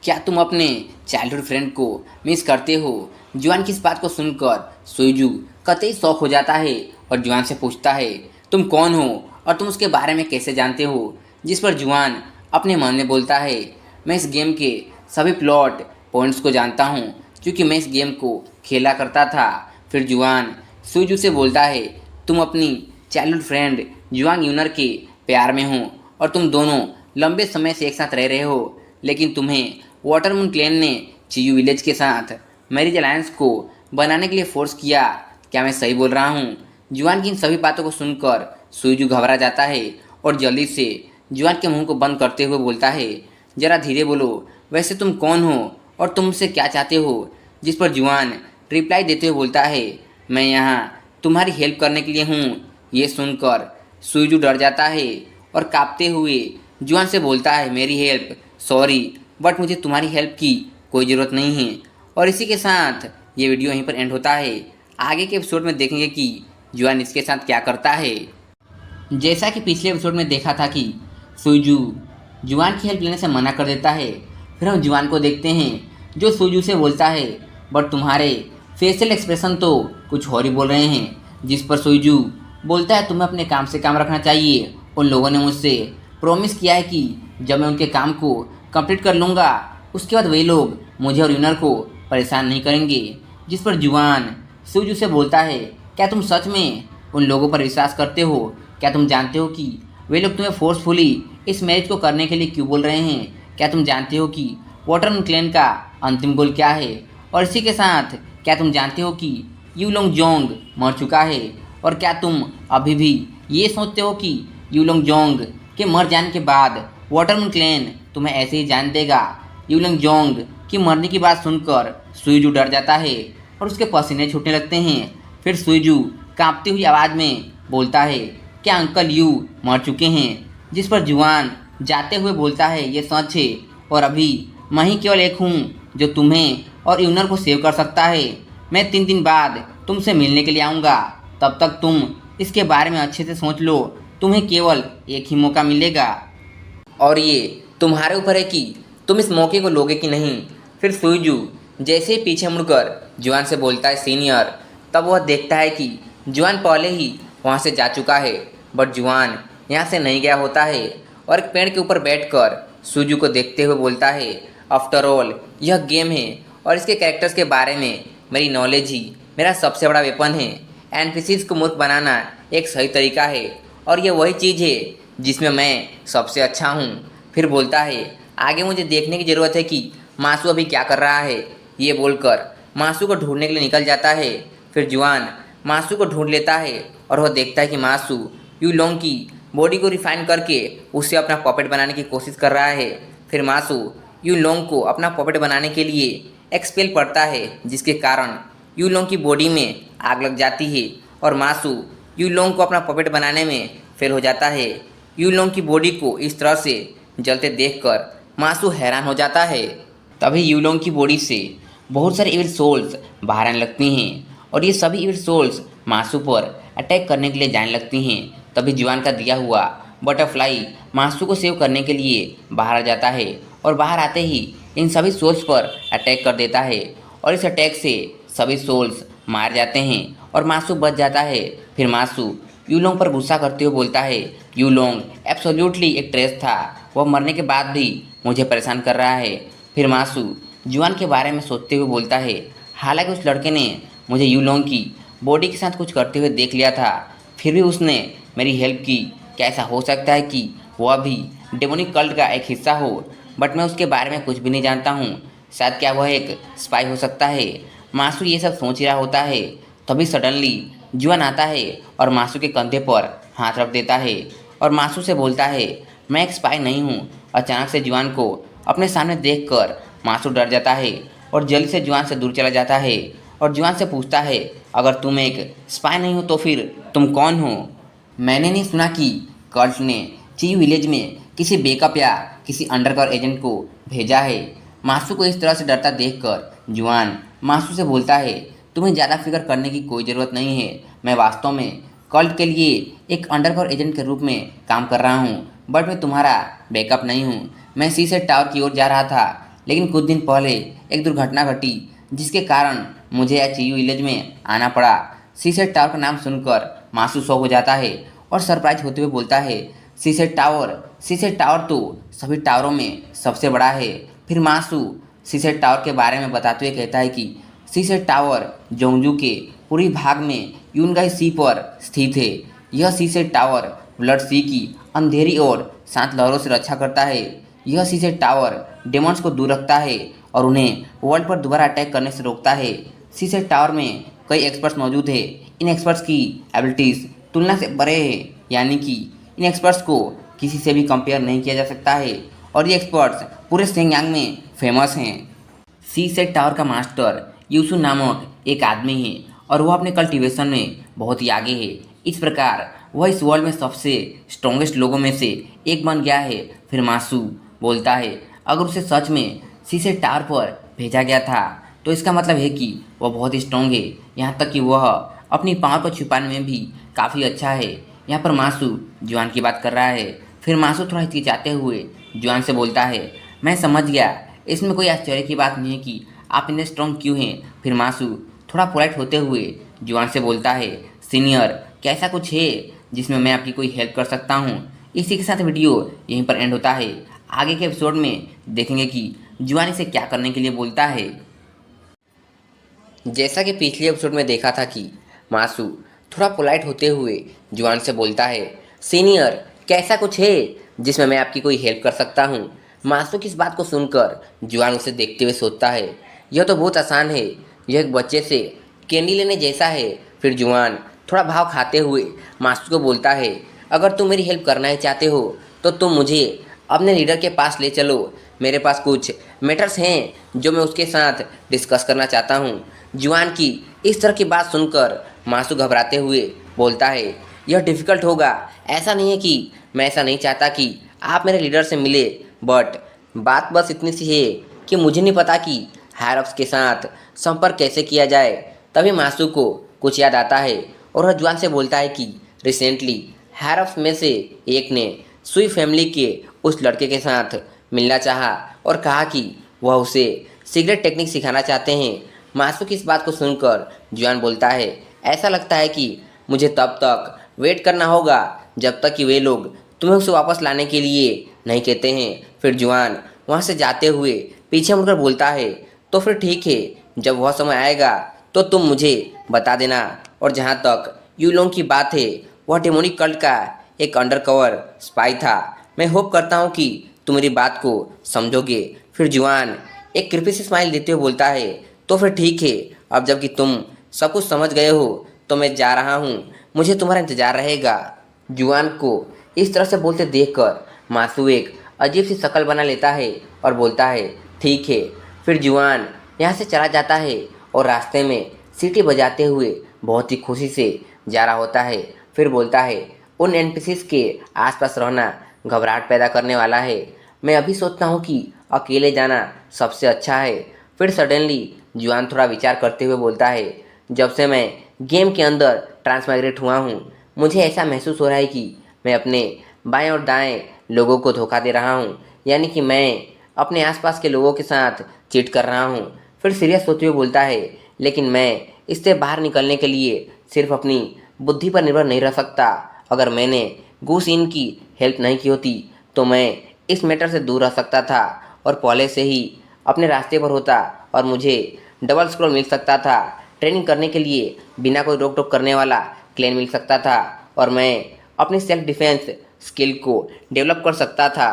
क्या तुम अपने चाइल्डहुड फ्रेंड को मिस करते हो। जुआन की इस बात को सुनकर सुजू कतई शौक हो जाता है और जुआन से पूछता है तुम कौन हो और तुम उसके बारे में कैसे जानते हो, जिस पर जुआन अपने मन में बोलता है मैं इस गेम के सभी प्लॉट पॉइंट्स को जानता हूँ क्योंकि मैं इस गेम को खेला करता था। फिर जुआन सुजू से बोलता है तुम अपनी चाइल्डहुड फ्रेंड जुआंग यूनर के प्यार में हो और तुम दोनों लंबे समय से एक साथ रह रहे हो, लेकिन तुम्हें वाटरमून क्लैन ने चियू विलेज के साथ मैरिज अलायंस को बनाने के लिए फोर्स किया। क्या मैं सही बोल रहा हूँ। जुआन की इन सभी बातों को सुनकर सुजू घबरा जाता है और जल्दी से जुआन के मुंह को बंद करते हुए बोलता है जरा धीरे बोलो, वैसे तुम कौन हो और तुम मुझसे क्या चाहते हो, जिस पर जुआन रिप्लाई देते हुए बोलता है मैं यहाँ तुम्हारी हेल्प करने के लिए हूँ। ये सुनकर सुजू डर जाता है और कांपते हुए जुआन से बोलता है मेरी हेल्प, सॉरी बट मुझे तुम्हारी हेल्प की कोई ज़रूरत नहीं है। और इसी के साथ ये वीडियो यहीं पर एंड होता है। आगे के एपिसोड में देखेंगे कि जुआन इसके साथ क्या करता है। जैसा कि पिछले एपिसोड में देखा था कि सुजू जुआन की हेल्प लेने से मना कर देता है, फिर हम जुआन को देखते हैं जो सुजू से बोलता है बट तुम्हारे फेशियल एक्सप्रेशन तो कुछ और ही बोल रहे हैं, जिस पर सुजू बोलता है तुम्हें अपने काम से काम रखना चाहिए। उन लोगों ने मुझसे प्रॉमिस किया है कि जब मैं उनके काम को कंप्लीट कर लूँगा उसके बाद वही लोग मुझे और यूनर को परेशान नहीं करेंगे, जिस पर जुआन सुजू से बोलता है क्या तुम सच में उन लोगों पर विश्वास करते हो, क्या तुम जानते हो कि वे लोग तुम्हें फोर्सफुली इस मैरिज को करने के लिए क्यों बोल रहे हैं, क्या तुम जानते हो कि वाटरमून क्लैन का अंतिम गोल क्या है, और इसी के साथ क्या तुम जानते हो कि यू लोंग जोंग मर चुका है, और क्या तुम अभी भी ये सोचते हो कि यू लोंग जोंग के मर जाने के बाद वाटरमून क्लैन तुम्हें ऐसे ही जान देगा। यू लोंग जोंग की मरने की बात सुनकर सुइजू डर जाता है और उसके पसीने छूटने लगते हैं। फिर सुइजू कांपती हुई आवाज़ में बोलता है क्या अंकल यू मर चुके हैं, जिस पर जुआन जाते हुए बोलता है ये सच है और अभी मैं ही केवल एक हूँ जो तुम्हें और यूनर को सेव कर सकता है। मैं 3 दिन बाद तुमसे मिलने के लिए आऊँगा, तब तक तुम इसके बारे में अच्छे से सोच लो, तुम्हें केवल एक ही मौका मिलेगा और ये तुम्हारे ऊपर है कि तुम इस मौके को लोगे कि नहीं। फिर सुइजू जैसे ही पीछे मुड़कर जुआन से बोलता है सीनियर, तब वह देखता है कि जुआन पहले ही वहाँ से जा चुका है, बट जुआन यहाँ से नहीं गया होता है और एक पेड़ के ऊपर बैठकर सुइजू को देखते हुए बोलता है आफ्टर ऑल यह गेम है और इसके कैरेक्टर्स के बारे में मेरी नॉलेज ही मेरा सबसे बड़ा वेपन है। एनपीसीज को मूर्ख बनाना एक सही तरीका है और यह वही चीज़ है जिसमें मैं सबसे अच्छा हूँ। फिर बोलता है आगे मुझे देखने की ज़रूरत है कि मासू अभी क्या कर रहा है। ये बोलकर मासू को ढूंढने के लिए निकल जाता है। फिर जुआन मासू को ढूंढ लेता है और वह देखता है कि मासू यू लोंग की बॉडी को रिफाइन करके उसे अपना पॉपेट बनाने की कोशिश कर रहा है। फिर मासू यू लोंग को अपना पॉपेट बनाने के लिए एक स्पेल पड़ता है, जिसके कारण यू लोंग की बॉडी में आग लग जाती है और मासू यू लोंग को अपना पॉपेट बनाने में फेल हो जाता है। यू लोंग की बॉडी को इस तरह से जलते देखकर मासू हैरान हो जाता है। तभी यू लोंग की बॉडी से बहुत सारे इविल सोल्स बाहर आने लगती हैं और ये सभी इविल सोल्स मासू पर अटैक करने के लिए जाने लगती हैं। तभी जुआन का दिया हुआ बटरफ्लाई मासू को सेव करने के लिए बाहर आ जाता है और बाहर आते ही इन सभी सोल्स पर अटैक कर देता है और इस अटैक से सभी सोल्स मार जाते हैं और मासू बच जाता है। फिर मासू यू लोंग पर गुस्सा करते हुए बोलता है यू लोंग एब्सोल्युटली एक ट्रेस था, वह मरने के बाद भी मुझे परेशान कर रहा है। फिर मासू जुआन के बारे में सोचते हुए बोलता है हालांकि उस लड़के ने मुझे यू लोंग की बॉडी के साथ कुछ करते हुए देख लिया था। फिर भी उसने मेरी हेल्प की। क्या ऐसा हो सकता है कि वह भी डेमोनिक कल्ट का एक हिस्सा हो, बट मैं उसके बारे में कुछ भी नहीं जानता हूँ। शायद क्या वह एक स्पाई हो सकता है। मासू ये सब सोच रहा होता है, तभी सडनली जुआन आता है और मासू के कंधे पर हाथ रख देता है और मासू से बोलता है, मैं एक स्पाई नहीं हूँ। अचानक से जुआन को अपने सामने देखकर मासू डर जाता है और जल्दी से जुआन से दूर चला जाता है और जुआन से पूछता है, अगर तुम एक स्पाई नहीं हो तो फिर तुम कौन हो? मैंने नहीं सुना कि कल्ट ने ची विलेज में किसी बेकअप या किसी अंडरकवर एजेंट को भेजा है। मासू को इस तरह से डरता देखकर जुआन मासू से बोलता है, तुम्हें ज़्यादा फिक्र करने की कोई ज़रूरत नहीं है। मैं वास्तव में कल्ट के लिए एक अंडरकवर एजेंट के रूप में काम कर रहा हूँ, बट मैं तुम्हारा बैकअप नहीं हूँ। मैं सीसेट टावर की ओर जा रहा था, लेकिन कुछ दिन पहले एक दुर्घटना घटी जिसके कारण मुझे या चीयू विलेज में आना पड़ा। सीसेट टावर का नाम सुनकर मासू शॉक हो जाता है और सरप्राइज होते हुए बोलता है, सीसेट टावर तो सभी टावरों में सबसे बड़ा है। फिर मासू सीसेट टावर के बारे में बताते हुए कहता है कि सीसेट टावर जोंगजू के पूर्वी भाग में यूनगाई सी पर स्थित है। यह सीसेट टावर ब्लड सी की अंधेरी और शांत लहरों से रक्षा करता है। यह सीसेट टावर डेमॉन्स को दूर रखता है और उन्हें वर्ल्ड पर दोबारा अटैक करने से रोकता है। सीसेट टावर में कई एक्सपर्ट्स मौजूद है। इन एक्सपर्ट्स की एबिलिटीज़ तुलना से बड़े हैं, यानी कि इन एक्सपर्ट्स को किसी से भी कंपेयर नहीं किया जा सकता है और ये एक्सपर्ट्स पूरे शेंगयांग में फेमस हैं। सीसेट टावर का मास्टर यूसु नामक एक आदमी है और वह अपने कल्टीवेशन में बहुत ही आगे है। इस प्रकार वह इस वर्ल्ड में सबसे स्ट्रॉन्गेस्ट लोगों में से एक बन गया है। फिर मासू बोलता है, अगर उसे सच में सीसेट टावर पर भेजा गया था तो इसका मतलब है कि वह बहुत ही स्ट्रॉन्ग है, यहाँ तक कि वह अपनी पावर को छुपाने में भी काफ़ी अच्छा है। यहाँ पर मासू जुआन की बात कर रहा है। फिर मासू थोड़ा हिचकिचाते हुए जुआन से बोलता है, मैं समझ गया, इसमें कोई आश्चर्य की बात नहीं है कि आप इतने स्ट्रॉन्ग क्यों हैं। फिर मासू थोड़ा पोलाइट होते हुए जुआन से बोलता है, सीनियर, क्या ऐसा कुछ है जिसमें मैं आपकी कोई हेल्प कर सकता हूँ? इसी के साथ वीडियो यहीं पर एंड होता है। आगे के एपिसोड में देखेंगे कि जुआन इसे क्या करने के लिए बोलता है। जैसा कि पिछले एपिसोड में देखा था कि मासू थोड़ा पोलाइट होते हुए जुआन से बोलता है, सीनियर, क्या ऐसा कुछ है जिसमें मैं आपकी कोई हेल्प कर सकता हूँ? मासू की इस बात को सुनकर जुआन उसे देखते हुए सोचता है, यह तो बहुत आसान है, यह एक बच्चे से कैंडी लेने जैसा है। फिर जुआन थोड़ा भाव खाते हुए मासू को बोलता है, अगर तुम मेरी हेल्प करना ही चाहते हो तो तुम मुझे अपने लीडर के पास ले चलो। मेरे पास कुछ मैटर्स हैं जो मैं उसके साथ डिस्कस करना चाहता हूँ। जुआन की इस तरह की बात सुनकर मासू घबराते हुए बोलता है, यह डिफ़िकल्ट होगा। ऐसा नहीं है कि मैं ऐसा नहीं चाहता कि आप मेरे लीडर से मिले, बट बात बस इतनी सी है कि मुझे नहीं पता कि हायर अप्स के साथ संपर्क कैसे किया जाए। तभी मासू को कुछ याद आता है और वह जुआन से बोलता है कि रिसेंटली हायर अप्स में से एक ने सुई फैमिली के उस लड़के के साथ मिलना चाहा और कहा कि वह उसे सीक्रेट टेक्निक सिखाना चाहते हैं। मासू की इस बात को सुनकर जुआन बोलता है, ऐसा लगता है कि मुझे तब तक वेट करना होगा जब तक कि वे लोग तुम्हें उसे वापस लाने के लिए नहीं कहते हैं। फिर जुआन वहाँ से जाते हुए पीछे मुड़कर बोलता है, तो फिर ठीक है, जब वह समय आएगा तो तुम मुझे बता देना। और जहाँ तक यूलोंग की बात है, वह डेमोनिक कल्ट का एक अंडरकवर स्पाई था। मैं होप करता हूँ कि तुम मेरी बात को समझोगे। फिर जुआन एक कृपी सी स्माइल देते हुए बोलता है, तो फिर ठीक है, अब जबकि तुम सब कुछ समझ गए हो तो मैं जा रहा हूँ, मुझे तुम्हारा इंतज़ार रहेगा। जुआन को इस तरह से बोलते देखकर मासू एक अजीब सी शक्ल बना लेता है और बोलता है, ठीक है। फिर जुआन यहाँ से चला जाता है और रास्ते में सीटी बजाते हुए बहुत ही खुशी से जा रहा होता है। फिर बोलता है, उन एनपीसीज के आसपास रहना घबराहट पैदा करने वाला है। मैं अभी सोचता हूँ कि अकेले जाना सबसे अच्छा है। फिर सडनली जुआन थोड़ा विचार करते हुए बोलता है, जब से मैं गेम के अंदर ट्रांसमाइग्रेट हुआ हूँ, मुझे ऐसा महसूस हो रहा है कि मैं अपने बाएं और दाएं लोगों को धोखा दे रहा हूँ, यानी कि मैं अपने आसपास के लोगों के साथ चीट कर रहा हूँ। फिर सीरियस होते हुए बोलता है, लेकिन मैं इससे बाहर निकलने के लिए सिर्फ अपनी बुद्धि पर निर्भर नहीं रह सकता। अगर मैंने गूस इन की हेल्प नहीं की होती तो मैं इस मैटर से दूर रह सकता था और पहले से ही अपने रास्ते पर होता और मुझे डबल स्क्रॉल मिल सकता था। ट्रेनिंग करने के लिए बिना कोई रोक टोक करने वाला क्लेन मिल सकता था और मैं अपने सेल्फ डिफेंस स्किल को डेवलप कर सकता था।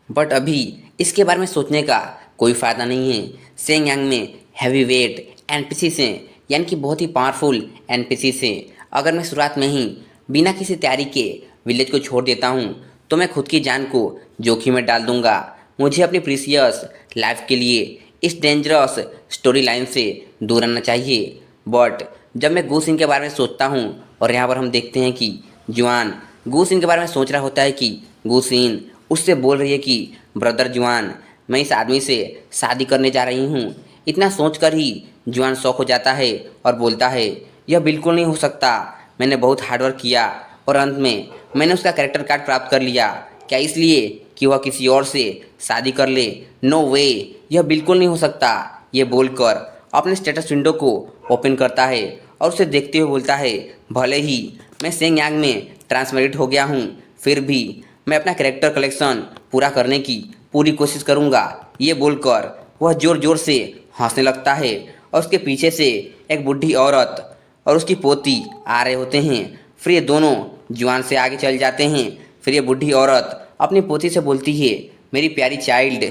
बट अभी इसके बारे में सोचने का कोई फ़ायदा नहीं है। सेंग यांग में हैवी वेट एनपीसीज हैं, यानी कि बहुत ही पावरफुल एनपीसीज हैं। अगर मैं शुरुआत में ही बिना किसी तैयारी के विलेज को छोड़ देता हूँ तो मैं खुद की जान को जोखिम में डाल दूंगा। मुझे अपनी प्रीसियस लाइफ के लिए इस डेंजरस स्टोरी लाइन से दूर रहना चाहिए। बट जब मैं गू सिंह के बारे में सोचता हूँ और यहाँ पर हम देखते हैं कि जुआन गू सिंह के बारे में सोच रहा होता है कि गू सिंह उससे बोल रही है कि ब्रदर जुआन, मैं इस आदमी से शादी करने जा रही हूँ। इतना सोचकर ही जुआन शौक हो जाता है और बोलता है, यह बिल्कुल नहीं हो सकता। मैंने बहुत हार्डवर्क किया और अंत में मैंने उसका कैरेक्टर कार्ड प्राप्त कर लिया। क्या इसलिए कि वह किसी और से शादी कर ले? नो वे, यह बिल्कुल नहीं हो सकता। ये बोलकर अपने स्टेटस विंडो को ओपन करता है और उसे देखते हुए बोलता है, भले ही मैं सेंग यांग में ट्रांसमेरिट हो गया हूँ, फिर भी मैं अपना कैरेक्टर कलेक्शन पूरा करने की पूरी कोशिश करूँगा। ये बोलकर वह ज़ोर ज़ोर से हंसने लगता है और उसके पीछे से एक बूढ़ी औरत और उसकी पोती आ रहे होते हैं। फिर ये दोनों जुआन से आगे चल जाते हैं। फिर ये बूढ़ी औरत अपनी पोती से बोलती है, मेरी प्यारी चाइल्ड,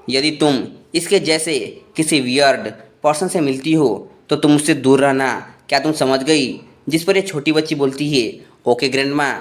यदि तुम इसके जैसे किसी वियर्ड पर्सन से मिलती हो तो तुम उससे दूर रहना। क्या तुम समझ गई? जिस पर ये छोटी बच्ची बोलती है, ओके ग्रैंडमा,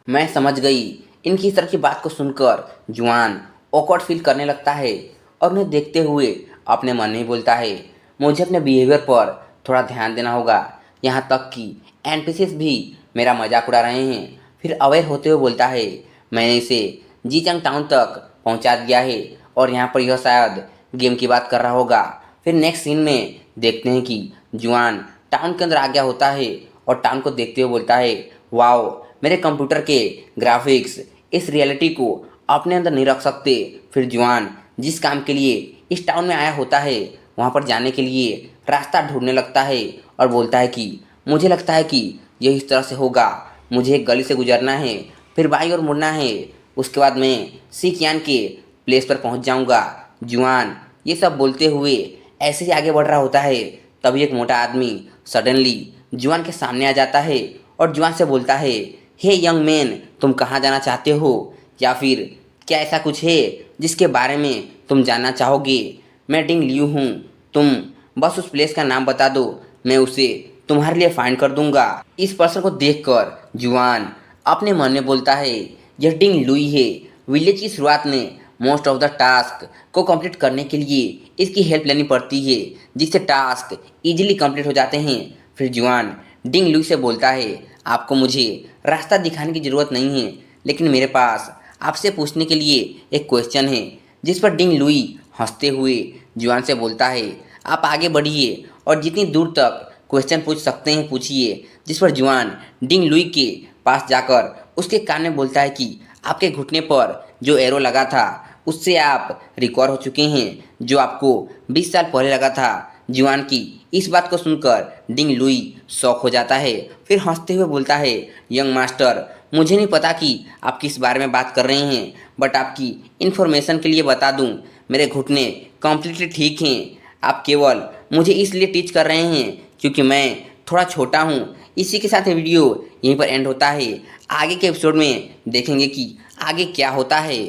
मैं समझ गई। इनकी इस तरह की बात को सुनकर जुआन ऑकवर्ड फील करने लगता है और उन्हें देखते हुए अपने मन में ही बोलता है, मुझे अपने बिहेवियर पर थोड़ा ध्यान देना होगा। यहाँ तक कि एनपीसीज भी मेरा मजाक उड़ा रहे हैं। फिर अवेयर होते हुए बोलता है, मैंने इसे जीचंग टाउन तक पहुँचा दिया है और यहाँ पर यह शायद गेम की बात कर रहा होगा। फिर नेक्स्ट सीन में देखते हैं कि जुआन टाउन के अंदर आ गया होता है और टाउन को देखते हुए बोलता है, वाओ, मेरे कंप्यूटर के ग्राफिक्स इस रियलिटी को अपने अंदर नहीं रख सकते। फिर जुआन जिस काम के लिए इस टाउन में आया होता है वहाँ पर जाने के लिए रास्ता ढूंढने लगता है और बोलता है कि मुझे लगता है कि यह इस तरह से होगा। मुझे एक गली से गुजरना है, फिर बाईं ओर मुड़ना है, उसके बाद मैं सीकियान के प्लेस पर पहुँच जाऊँगा। जुआन ये सब बोलते हुए ऐसे ही आगे बढ़ रहा होता है। तभी एक मोटा आदमी सडनली जुआन के सामने आ जाता है और जुआन से बोलता है, हे यंग मैन, तुम कहाँ जाना चाहते हो? या फिर क्या ऐसा कुछ है जिसके बारे में तुम जानना चाहोगे? मैं डिंग लियू हूँ, तुम बस उस प्लेस का नाम बता दो, मैं उसे तुम्हारे लिए फाइंड कर दूंगा। इस पर्सन को देखकर जुआन अपने मन में बोलता है, यह डिंग लुई है। विलेज की शुरुआत में मोस्ट ऑफ द टास्क को कंप्लीट करने के लिए इसकी हेल्प लेनी पड़ती है, जिससे टास्क इजीली कंप्लीट हो जाते हैं। फिर जुआन डिंग लुई से बोलता है, आपको मुझे रास्ता दिखाने की ज़रूरत नहीं है, लेकिन मेरे पास आपसे पूछने के लिए एक क्वेश्चन है। जिस पर डिंग लुई हंसते हुए जुआन से बोलता है, आप आगे बढ़िए और जितनी दूर तक क्वेश्चन पूछ सकते हैं पूछिए। जिस पर जुआन डिंग लुई के पास जाकर उसके कान में बोलता है कि आपके घुटने पर जो एरो लगा था उससे आप रिकवर हो चुके हैं, जो आपको 20 साल पहले लगा था। जुआन की इस बात को सुनकर डिंग लुई शॉक हो जाता है। फिर हंसते हुए बोलता है, यंग मास्टर, मुझे नहीं पता कि आप किस बारे में बात कर रहे हैं, बट आपकी इन्फॉर्मेशन के लिए बता दूं, मेरे घुटने कम्प्लीटली ठीक हैं। आप केवल मुझे इसलिए टीच कर रहे हैं क्योंकि मैं थोड़ा छोटा हूँ। इसी के साथ वीडियो यहीं पर एंड होता है। आगे के एपिसोड में देखेंगे कि आगे क्या होता है।